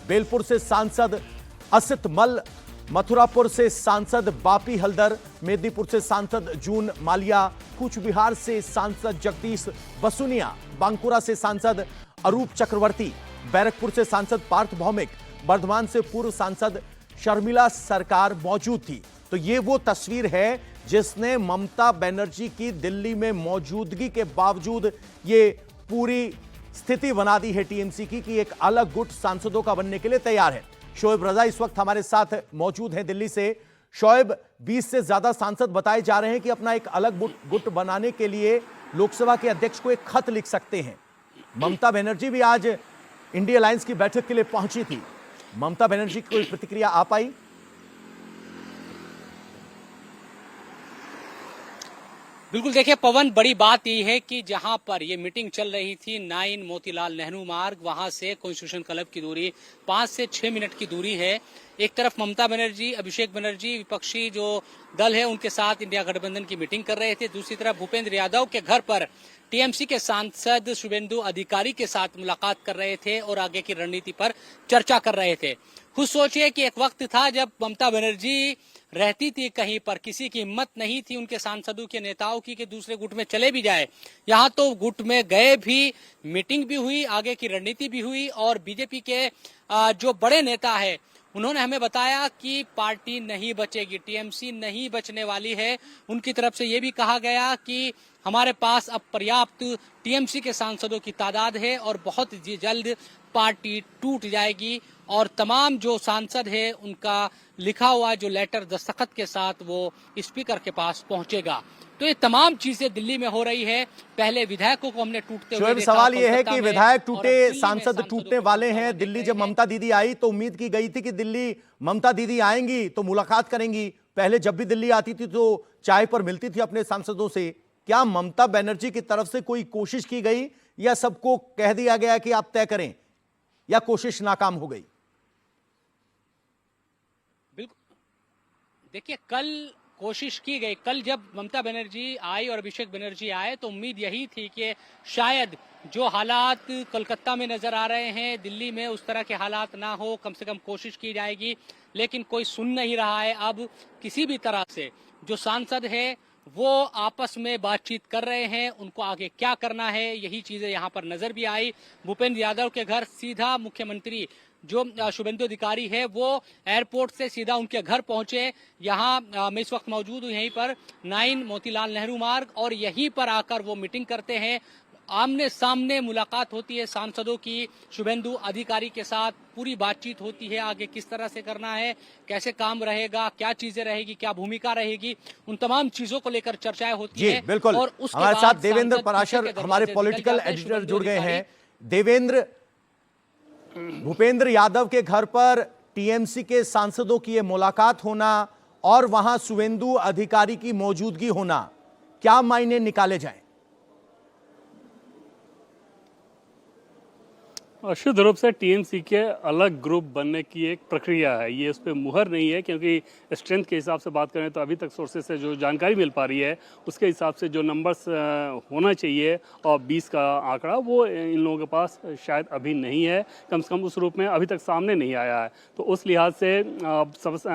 बेलपुर से सांसद असित मल, मथुरापुर से सांसद बापी हल्दर, मेदिनीपुर से सांसद जून मालिया, कूच बिहार से सांसद जगदीश बसुनिया, बांकुरा से सांसद अरूप चक्रवर्ती, बैरकपुर से सांसद पार्थ भौमिक, बर्धमान से पूर्व सांसद शर्मिला सरकार मौजूद थी। तो ये वो तस्वीर है जिसने ममता बनर्जी की दिल्ली में मौजूदगी के बावजूद ये पूरी स्थिति बना दी है टीएमसी की कि एक अलग गुट सांसदों का बनने के लिए तैयार है। शोएब रजा इस वक्त हमारे साथ मौजूद हैं दिल्ली से। शोएब, 20 से ज्यादा सांसद बताए जा रहे हैं कि अपना एक अलग गुट बनाने के लिए लोकसभा के अध्यक्ष को एक खत लिख सकते हैं। ममता बनर्जी भी आज इंडिया अलायंस की बैठक के लिए पहुंची थी। ममता बनर्जी की कोई प्रतिक्रिया आ पाई? बिल्कुल, देखिए पवन, बड़ी बात यह है कि जहां पर ये मीटिंग चल रही थी 9 मोतीलाल नेहरू मार्ग, वहां से कॉन्स्टिट्यूशन क्लब की दूरी 5 से 6 मिनट की दूरी है। एक तरफ ममता बनर्जी, अभिषेक बनर्जी, विपक्षी जो दल है उनके साथ इंडिया गठबंधन की मीटिंग कर रहे थे। दूसरी तरफ भूपेंद्र यादव के घर पर टीएमसी के सांसद शुभेंदु अधिकारी के साथ मुलाकात कर रहे थे और आगे की रणनीति पर चर्चा कर रहे थे। खुद सोचिए कि एक वक्त था जब ममता बनर्जी रहती थी कहीं पर, किसी की हिम्मत नहीं थी उनके सांसदों के नेताओं की कि दूसरे गुट में चले भी जाए। यहाँ तो गुट में गए भी, मीटिंग भी हुई, आगे की रणनीति भी हुई और बीजेपी के जो बड़े नेता है उन्होंने हमें बताया कि पार्टी नहीं बचेगी, टीएमसी नहीं बचने वाली है। उनकी तरफ से ये भी कहा गया कि हमारे पास अब पर्याप्त टीएमसी के सांसदों की तादाद है और बहुत जल्द पार्टी टूट जाएगी और तमाम जो सांसद है उनका लिखा हुआ जो लेटर दस्तखत के साथ वो स्पीकर के पास पहुंचेगा। तो ये तमाम चीजें दिल्ली में हो रही है। पहले विधायकों को हमने टूटते हुए देखा। सवाल ये है कि विधायक टूटे, सांसद टूटने वाले हैं। दिल्ली जब ममता दीदी आई तो उम्मीद की गई थी कि दिल्ली ममता दीदी आएंगी तो मुलाकात करेंगी। पहले जब भी दिल्ली आती थी तो चाय पर मिलती थी अपने सांसदों से। क्या ममता बनर्जी की तरफ से कोई कोशिश की गई या सबको कह दिया गया कि आप तय करें, या कोशिश नाकाम हो गई? बिल्कुल, देखिए कल कोशिश की गई। कल जब ममता बनर्जी आई और अभिषेक बनर्जी आए तो उम्मीद यही थी कि शायद जो हालात कोलकाता में नजर आ रहे हैं दिल्ली में उस तरह के हालात ना हो, कम से कम कोशिश की जाएगी। लेकिन कोई सुन नहीं रहा है। अब किसी भी तरह से जो सांसद है वो आपस में बातचीत कर रहे हैं, उनको आगे क्या करना है यही चीजें यहाँ पर नजर भी आई। भूपेंद्र यादव के घर सीधा मुख्यमंत्री जो शुभेंदु अधिकारी है वो एयरपोर्ट से सीधा उनके घर पहुंचे। यहाँ मैं इस वक्त मौजूद हूँ यहीं पर 9 मोतीलाल नेहरू मार्ग, और यहीं पर आकर वो मीटिंग करते हैं। आमने सामने मुलाकात होती है सांसदों की शुभेंदु अधिकारी के साथ, पूरी बातचीत होती है आगे किस तरह से करना है, कैसे काम रहेगा, क्या चीजें रहेगी, क्या भूमिका रहेगी, उन तमाम चीजों को लेकर चर्चाएं होती है। बिल्कुल। और उसके हमारे बाद साथ देवेंद्र सांसद पराशर पीछे के हमारे दरवाजे पॉलिटिकल निकल जाते हैं। एडिटर शुभेंदु जुड़ गए अधिकारी हैं। देवेंद्र, भूपेंद्र यादव के घर पर टीएमसी के सांसदों की ये मुलाकात होना और वहां शुभेंदु अधिकारी की मौजूदगी होना, क्या मायने निकाले जाएं? शुद्ध रूप से टीएमसी के अलग ग्रुप बनने की एक प्रक्रिया है, ये उस पर मुहर नहीं है, क्योंकि स्ट्रेंथ के हिसाब से बात करें तो अभी तक सोर्सेज से जो जानकारी मिल पा रही है उसके हिसाब से जो नंबर्स होना चाहिए और 20 का आंकड़ा वो इन लोगों के पास शायद अभी नहीं है, कम से कम उस रूप में अभी तक सामने नहीं आया है। तो उस लिहाज से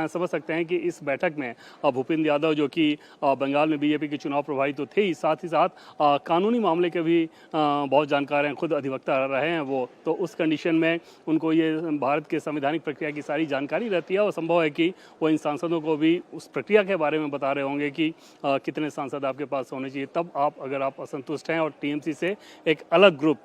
समझ सकते हैं कि इस बैठक में भूपेंद्र यादव जो कि बंगाल में बीजेपी के चुनाव प्रभारी तो थे ही, साथ ही साथ कानूनी मामले के भी बहुत जानकार हैं, खुद अधिवक्ता रहे हैं वो, तो उस कंडीशन में उनको ये भारत के संवैधानिक प्रक्रिया की सारी जानकारी रहती है और संभव है कि वो इन सांसदों को भी उस प्रक्रिया के बारे में बता रहे होंगे कि कितने सांसद आपके पास होने चाहिए। तब अगर आप असंतुष्ट हैं और टीएमसी से एक अलग ग्रुप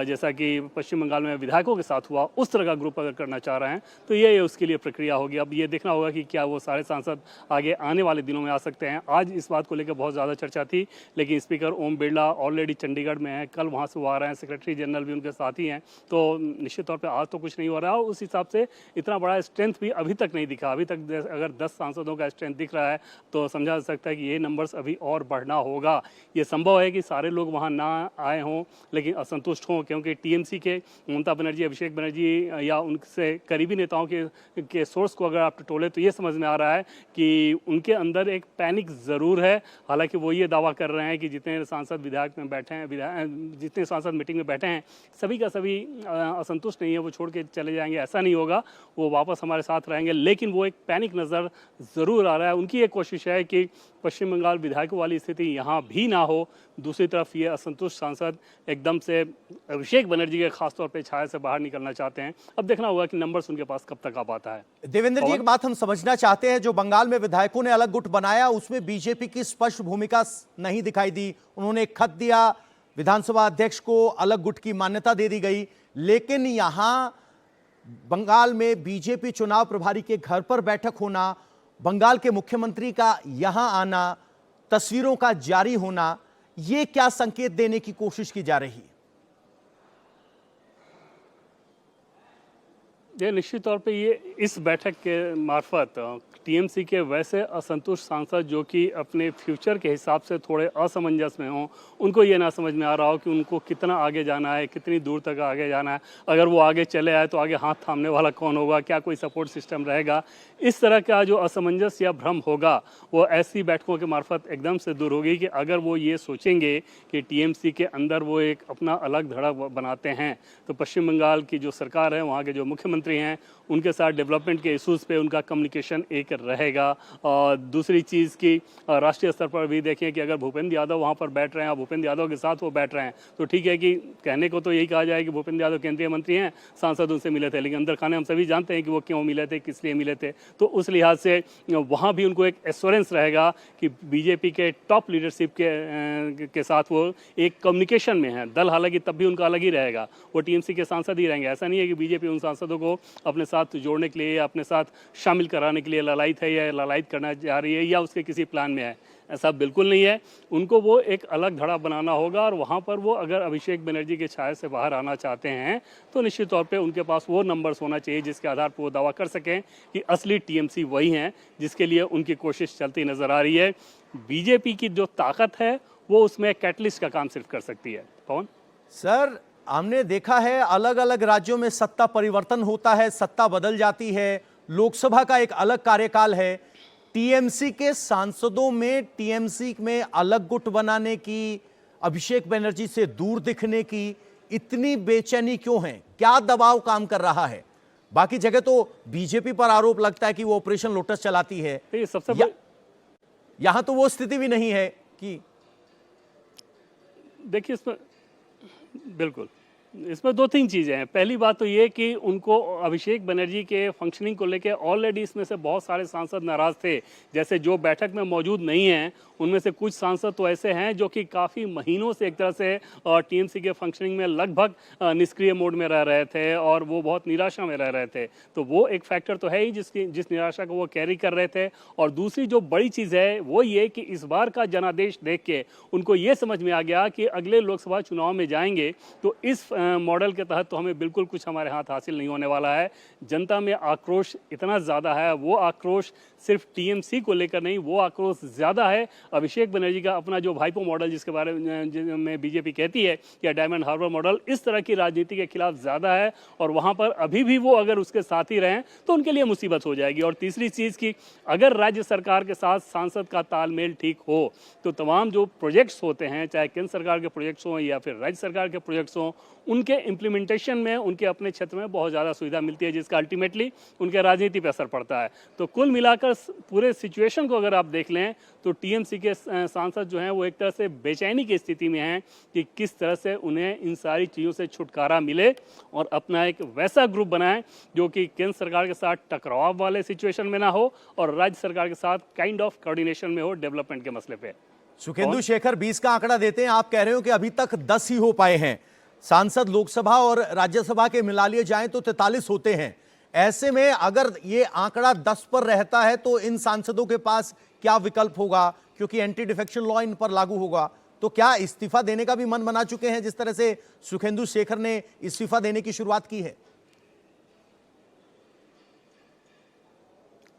जैसा कि पश्चिम बंगाल में विधायकों के साथ हुआ उस तरह का ग्रुप अगर करना चाह रहे हैं तो ये उसके लिए प्रक्रिया होगी। अब ये देखना होगा कि क्या वो सारे सांसद आगे आने वाले दिनों में आ सकते हैं। आज इस बात को लेकर बहुत ज़्यादा चर्चा थी, लेकिन स्पीकर ओम बिरला ऑलरेडी चंडीगढ़ में है, कल वहाँ से वो आ रहे हैं, सेक्रेटरी जनरल भी उनके साथ ही हैं, तो निश्चित तौर पे आज तो कुछ नहीं हो रहा है। उस हिसाब से इतना बड़ा स्ट्रेंथ भी अभी तक नहीं दिखा। अभी तक अगर 10 सांसदों का स्ट्रेंथ दिख रहा है तो समझा जा सकता है कि ये नंबर्स अभी और बढ़ना होगा। ये संभव है कि सारे लोग वहाँ ना आए हों लेकिन असंतुष्ट हों, क्योंकि टीएमसी के ममता बनर्जी, अभिषेक बनर्जी या उनसे करीबी नेताओं के सोर्स को अगर आप टटोले तो ये समझ में आ रहा है कि उनके अंदर एक पैनिक ज़रूर है। हालांकि वो ये दावा कर रहे हैं कि जितने सांसद विधायक में बैठे हैं, जितने सांसद मीटिंग में बैठे हैं सभी का सभी असंतुष्ट नहीं है, वो छोड़ के चले जाएंगे, ऐसा नहीं होगा, वो वापस हमारे साथ रहेंगे। लेकिन वो एक पैनिक नज़र ज़रूर आ रहा है। उनकी एक कोशिश है कि पश्चिम बंगाल विधायकों वाली स्थिति यहाँ भी ना हो। दूसरी तरफ ये असंतुष्ट सांसद एकदम से अभिषेक बनर्जी के खासतौर पर छाया से बाहर निकलना चाहते हैं। अब देखना होगा कि नंबर्स उनके पास कब तक आ पाता है। देवेंद्र जी, एक बात हम समझना चाहते हैं, जो बंगाल में विधायकों ने अलग गुट बनाया उसमें बीजेपी की स्पष्ट भूमिका नहीं दिखाई दी। उन्होंने एक खत दिया, विधानसभा अध्यक्ष को अलग गुट की मान्यता दे दी गई, लेकिन यहां बंगाल में बीजेपी चुनाव प्रभारी के घर पर बैठक होना, बंगाल के मुख्यमंत्री का यहां आना, तस्वीरों का जारी होना, यह क्या संकेत देने की कोशिश की जा रही है? ये निश्चित तौर पे ये इस बैठक के मार्फत टीएमसी के वैसे असंतुष्ट सांसद जो कि अपने फ्यूचर के हिसाब से थोड़े असमंजस में हों, उनको ये ना समझ में आ रहा हो कि उनको कितना आगे जाना है, कितनी दूर तक आगे जाना है, अगर वो आगे चले आए तो आगे हाथ थामने वाला कौन होगा, क्या कोई सपोर्ट सिस्टम रहेगा, इस तरह का जो असमंजस या भ्रम होगा वो ऐसी बैठकों के मार्फत एकदम से दूर होगी कि अगर वो ये सोचेंगे कि टीएमसी के अंदर वो एक अपना अलग धड़ा बनाते हैं तो पश्चिम बंगाल की जो सरकार है, वहाँ के जो मुख्यमंत्री हैं, उनके साथ डेवलपमेंट के इशूज़ पे उनका कम्युनिकेशन एक रहेगा। और दूसरी चीज़ की राष्ट्रीय स्तर पर भी देखें कि अगर भूपेंद्र यादव वहाँ पर बैठ रहे हैं, भूपेंद्र यादव के साथ वो बैठ रहे हैं, तो ठीक है कि कहने को तो यही कहा जाए कि भूपेंद्र यादव केंद्रीय मंत्री हैं, सांसद उनसे मिले थे, लेकिन अंदर खाने हम सभी जानते हैं कि वो क्यों मिले थे, किस लिए मिले थे। तो उस लिहाज से वहाँ भी उनको एक एश्योरेंस रहेगा कि बीजेपी के टॉप लीडरशिप के साथ वो एक कम्युनिकेशन में है। दल हालांकि तब भी उनका अलग ही रहेगा, वो टीएमसी के सांसद ही रहेंगे। ऐसा नहीं है कि बीजेपी उन सांसदों को अपने साथ जोड़ने के लिए या अपने साथ शामिल कराने के लिए ललायत है या ललायत करना जा रही है या उसके किसी प्लान में है, ऐसा बिल्कुल नहीं है। उनको वो एक अलग धड़ा बनाना होगा और वहाँ पर वो अगर अभिषेक बनर्जी के छाया से बाहर आना चाहते हैं तो निश्चित तौर पे उनके पास वो नंबर्स होना चाहिए जिसके आधार पर वो दावा कर सकें कि असली टीएमसी वही हैं, जिसके लिए उनकी कोशिश चलती नजर आ रही है। बीजेपी की जो ताकत है वो उसमें कैटलिस्ट का काम सिर्फ कर सकती है। पवन सर, हमने देखा है अलग अलग राज्यों में सत्ता परिवर्तन होता है, सत्ता बदल जाती है, लोकसभा का एक अलग कार्यकाल है। टीएमसी के सांसदों में टीएमसी में अलग गुट बनाने की, अभिषेक बनर्जी से दूर दिखने की इतनी बेचैनी क्यों है? क्या दबाव काम कर रहा है? बाकी जगह तो बीजेपी पर आरोप लगता है कि वो ऑपरेशन लोटस चलाती है। सबसे यहां तो वो स्थिति भी नहीं है कि देखिए इसमें बिल्कुल इसमें दो तीन चीज़ें हैं। पहली बात तो ये कि उनको अभिषेक बनर्जी के फंक्शनिंग को लेकर ऑलरेडी इसमें से बहुत सारे सांसद नाराज थे। जैसे जो बैठक में मौजूद नहीं हैं उनमें से कुछ सांसद तो ऐसे हैं जो कि काफ़ी महीनों से एक तरह से टीएमसी के फंक्शनिंग में लगभग निष्क्रिय मोड में रह रहे थे और वो बहुत निराशा में रह रहे थे। तो वो एक फैक्टर तो है ही जिस निराशा को वो कैरी कर रहे थे। और दूसरी जो बड़ी चीज़ है वो ये कि इस बार का जनादेश देख के उनको ये समझ में आ गया कि अगले लोकसभा चुनाव में जाएंगे तो इस मॉडल के तहत तो हमें बिल्कुल कुछ हमारे हाथ हासिल नहीं होने वाला है। जनता में आक्रोश इतना ज़्यादा है, वो आक्रोश सिर्फ टीएमसी को लेकर नहीं, वो आक्रोश ज़्यादा है अभिषेक बनर्जी का अपना जो भाईपो मॉडल जिसके बारे में बीजेपी कहती है कि डायमंड हार्बर मॉडल, इस तरह की राजनीति के खिलाफ ज़्यादा है। और वहाँ पर अभी भी वो अगर उसके साथ ही रहें तो उनके लिए मुसीबत हो जाएगी। और तीसरी चीज़ की अगर राज्य सरकार के साथ सांसद का तालमेल ठीक हो तो तमाम जो प्रोजेक्ट्स होते हैं, चाहे केंद्र सरकार के प्रोजेक्ट्स हों या फिर राज्य सरकार के प्रोजेक्ट्स हों, उनके इम्प्लीमेंटेशन में उनके अपने क्षेत्र में बहुत ज़्यादा सुविधा मिलती है, जिसका अल्टीमेटली उनके राजनीति पर असर पड़ता है। तो कुल मिलाकर पूरे सिचुएशन को अगर आप देख लें तो टीएमसी के सांसद जो हैं वो एक तरह से बेचैनी की स्थिति में हैं कि किस तरह से उन्हें इन सारी चीज़ों से छुटकारा मिले और अपना एक वैसा ग्रुप बनाएं जो कि केंद्र सरकार के साथ टकराव वाले सिचुएशन में ना हो और राज्य सरकार के साथ काइंड ऑफ कोऑर्डिनेशन में हो डेवलपमेंट के मसले पे। सुखेंदु शेखर 20 का आंकड़ा देते हैं, आप कह रहे हो कि अभी तक 10 ही हो पाए हैं सांसद। लोकसभा और राज्यसभा के मिला लिए जाएं तो 43 होते हैं। ऐसे में अगर ये आंकड़ा 10 पर रहता है तो इन सांसदों के पास क्या विकल्प होगा, क्योंकि एंटी डिफेक्शन लॉ इन पर लागू होगा। तो क्या इस्तीफा देने का भी मन बना चुके हैं, जिस तरह से सुखेंदु शेखर ने इस्तीफा देने की शुरुआत की है?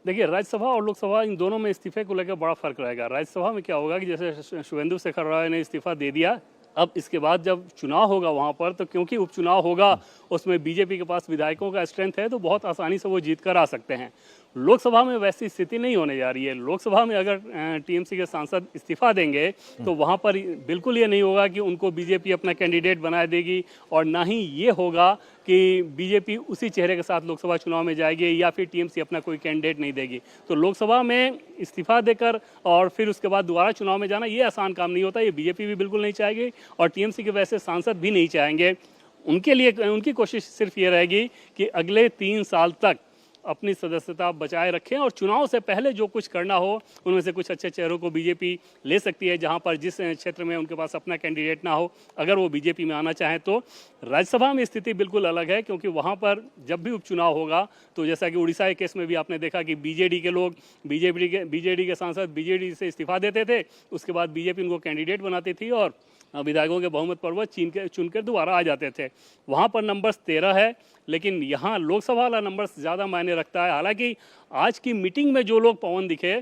देखिए, राज्यसभा और लोकसभा इन दोनों में इस्तीफे को लेकर बड़ा फर्क रहेगा। राज्यसभा में क्या होगा कि जैसे शुभेंदु शेखर राय ने इस्तीफा दे दिया, अब इसके बाद जब चुनाव होगा वहाँ पर, तो क्योंकि उपचुनाव होगा उसमें बीजेपी के पास विधायकों का स्ट्रेंथ है तो बहुत आसानी से वो जीत कर आ सकते हैं। लोकसभा में वैसी स्थिति नहीं होने जा रही है। लोकसभा में अगर टीएमसी के सांसद इस्तीफा देंगे तो वहाँ पर बिल्कुल ये नहीं होगा कि उनको बीजेपी अपना कैंडिडेट बना देगी और ना ही ये होगा कि बीजेपी उसी चेहरे के साथ लोकसभा चुनाव में जाएगी या फिर टीएमसी अपना कोई कैंडिडेट नहीं देगी। तो लोकसभा में इस्तीफा देकर और फिर उसके बाद दोबारा चुनाव में जाना ये आसान काम नहीं होता। ये बीजेपी भी बिल्कुल नहीं चाहेगी और टीएमसी के वैसे सांसद भी नहीं चाहेंगे। उनके लिए उनकी कोशिश सिर्फ ये रहेगी कि अगले 3 साल तक अपनी सदस्यता बचाए रखें और चुनाव से पहले जो कुछ करना हो उनमें से कुछ अच्छे चेहरों को बीजेपी ले सकती है, जहां पर जिस क्षेत्र में उनके पास अपना कैंडिडेट ना हो, अगर वो बीजेपी में आना चाहें तो। राज्यसभा में स्थिति बिल्कुल अलग है, क्योंकि वहां पर जब भी उपचुनाव होगा तो जैसा कि उड़ीसा के केस में भी आपने देखा कि बीजेडी के लोग बीजेडी के सांसद बीजेडी से इस्तीफा देते थे, उसके बाद बीजेपी उनको कैंडिडेट बनाती थी और विधायकों के बहुमत पर वह चुनकर दोबारा आ जाते थे। वहाँ पर नंबर्स 13 है, लेकिन यहाँ लोकसभा वाला नंबर्स ज़्यादा मायने रखता है। हालांकि आज की मीटिंग में जो लोग पवन दिखे,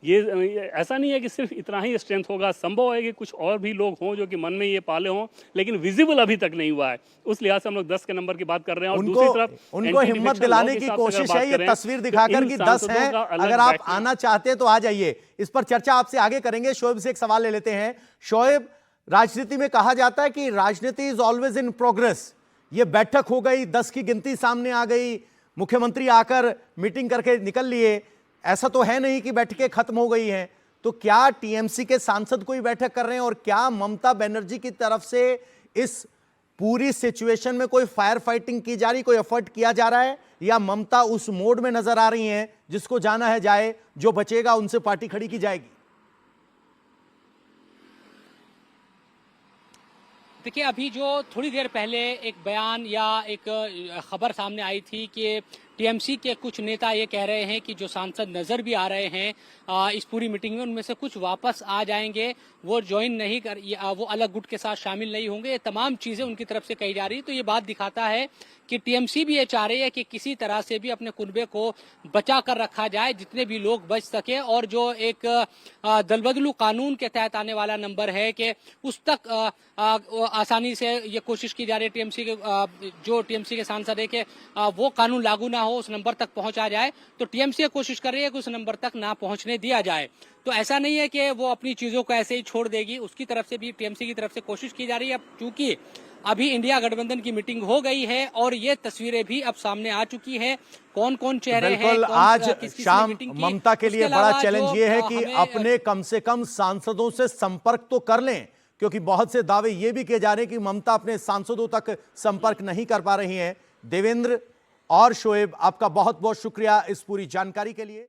ये ऐसा नहीं है कि सिर्फ इतना ही स्ट्रेंथ होगा, संभव है कि कुछ और भी लोग हों जो कि मन में ये पाले हों, लेकिन विजिबल अभी तक नहीं हुआ है। उस लिहाज से हम लोग 10 के नंबर की बात कर रहे हैं। और दूसरी तरफ उनको हिम्मत दिलाने की कोशिश है, ये तस्वीर दिखाकर कि 10 हैं, अगर आप आना चाहते हैं तो आ जाइए। इस पर चर्चा आपसे आगे करेंगे। शोएब से एक सवाल ले लेते हैं। शोएब, राजनीति में कहा जाता है कि राजनीति इज ऑलवेज इन प्रोग्रेस। ये बैठक हो गई, 10 की गिनती सामने आ गई, मुख्यमंत्री आकर मीटिंग करके निकल लिए। ऐसा तो है नहीं कि बैठकें खत्म हो गई हैं। तो क्या टीएमसी के सांसद कोई बैठक कर रहे हैं और क्या ममता बनर्जी की तरफ से इस पूरी सिचुएशन में कोई फायर फाइटिंग की जा रही, कोई एफर्ट किया जा रहा है, या ममता उस मोड में नजर आ रही हैं जिसको जाना है जाए, जो बचेगा उनसे पार्टी खड़ी की जाएगी? देखिए, अभी जो थोड़ी देर पहले एक बयान या एक खबर सामने आई थी कि टीएमसी के कुछ नेता ये कह रहे हैं कि जो सांसद नजर भी आ रहे हैं इस पूरी मीटिंग में, उनमें से कुछ वापस आ जाएंगे, वो ज्वाइन नहीं कर, वो अलग गुट के साथ शामिल नहीं होंगे। ये तमाम चीजें उनकी तरफ से कही जा रही है। तो ये बात दिखाता है कि टीएमसी भी ये चाह रही है कि किसी तरह से भी अपने कुनबे को बचा कर रखा जाए, जितने भी लोग बच सके, और जो एक दलबदलू कानून के तहत आने वाला नंबर है कि उस तक आसानी से ये कोशिश की जा रही है टीएमसी के जो टीएमसी के सांसद है कि वो कानून लागू ना हो, उस नंबर तक पहुंचा जाए। तो टीएमसी कोशिश कर रही है कि उस नंबर तक ना पहुंचने दिया जाए। तो ऐसा नहीं है कि वो अपनी चीजों को ऐसे ही छोड़ देगी, उसकी तरफ से भी टीएमसी की तरफ से कोशिश की जा रही है। अब चूंकि अभी इंडिया गठबंधन की मीटिंग हो गई है और ये तस्वीरें भी अब सामने आ चुकी है। कौन कौन चेहरे हैं, बिल्कुल कौन आज किस शाम मीटिंग की। ममता के लिए उसके बड़ा अलावा चैलेंज जो ये है कि हमें अपने कम से कम सांसदों से संपर्क तो कर लें, क्योंकि बहुत से दावे ये भी किए जा रहे हैं कि ममता अपने सांसदों तक संपर्क नहीं कर पा रही हैं। देवेंद्र और शोएब, आपका बहुत बहुत शुक्रिया इस पूरी जानकारी के लिए।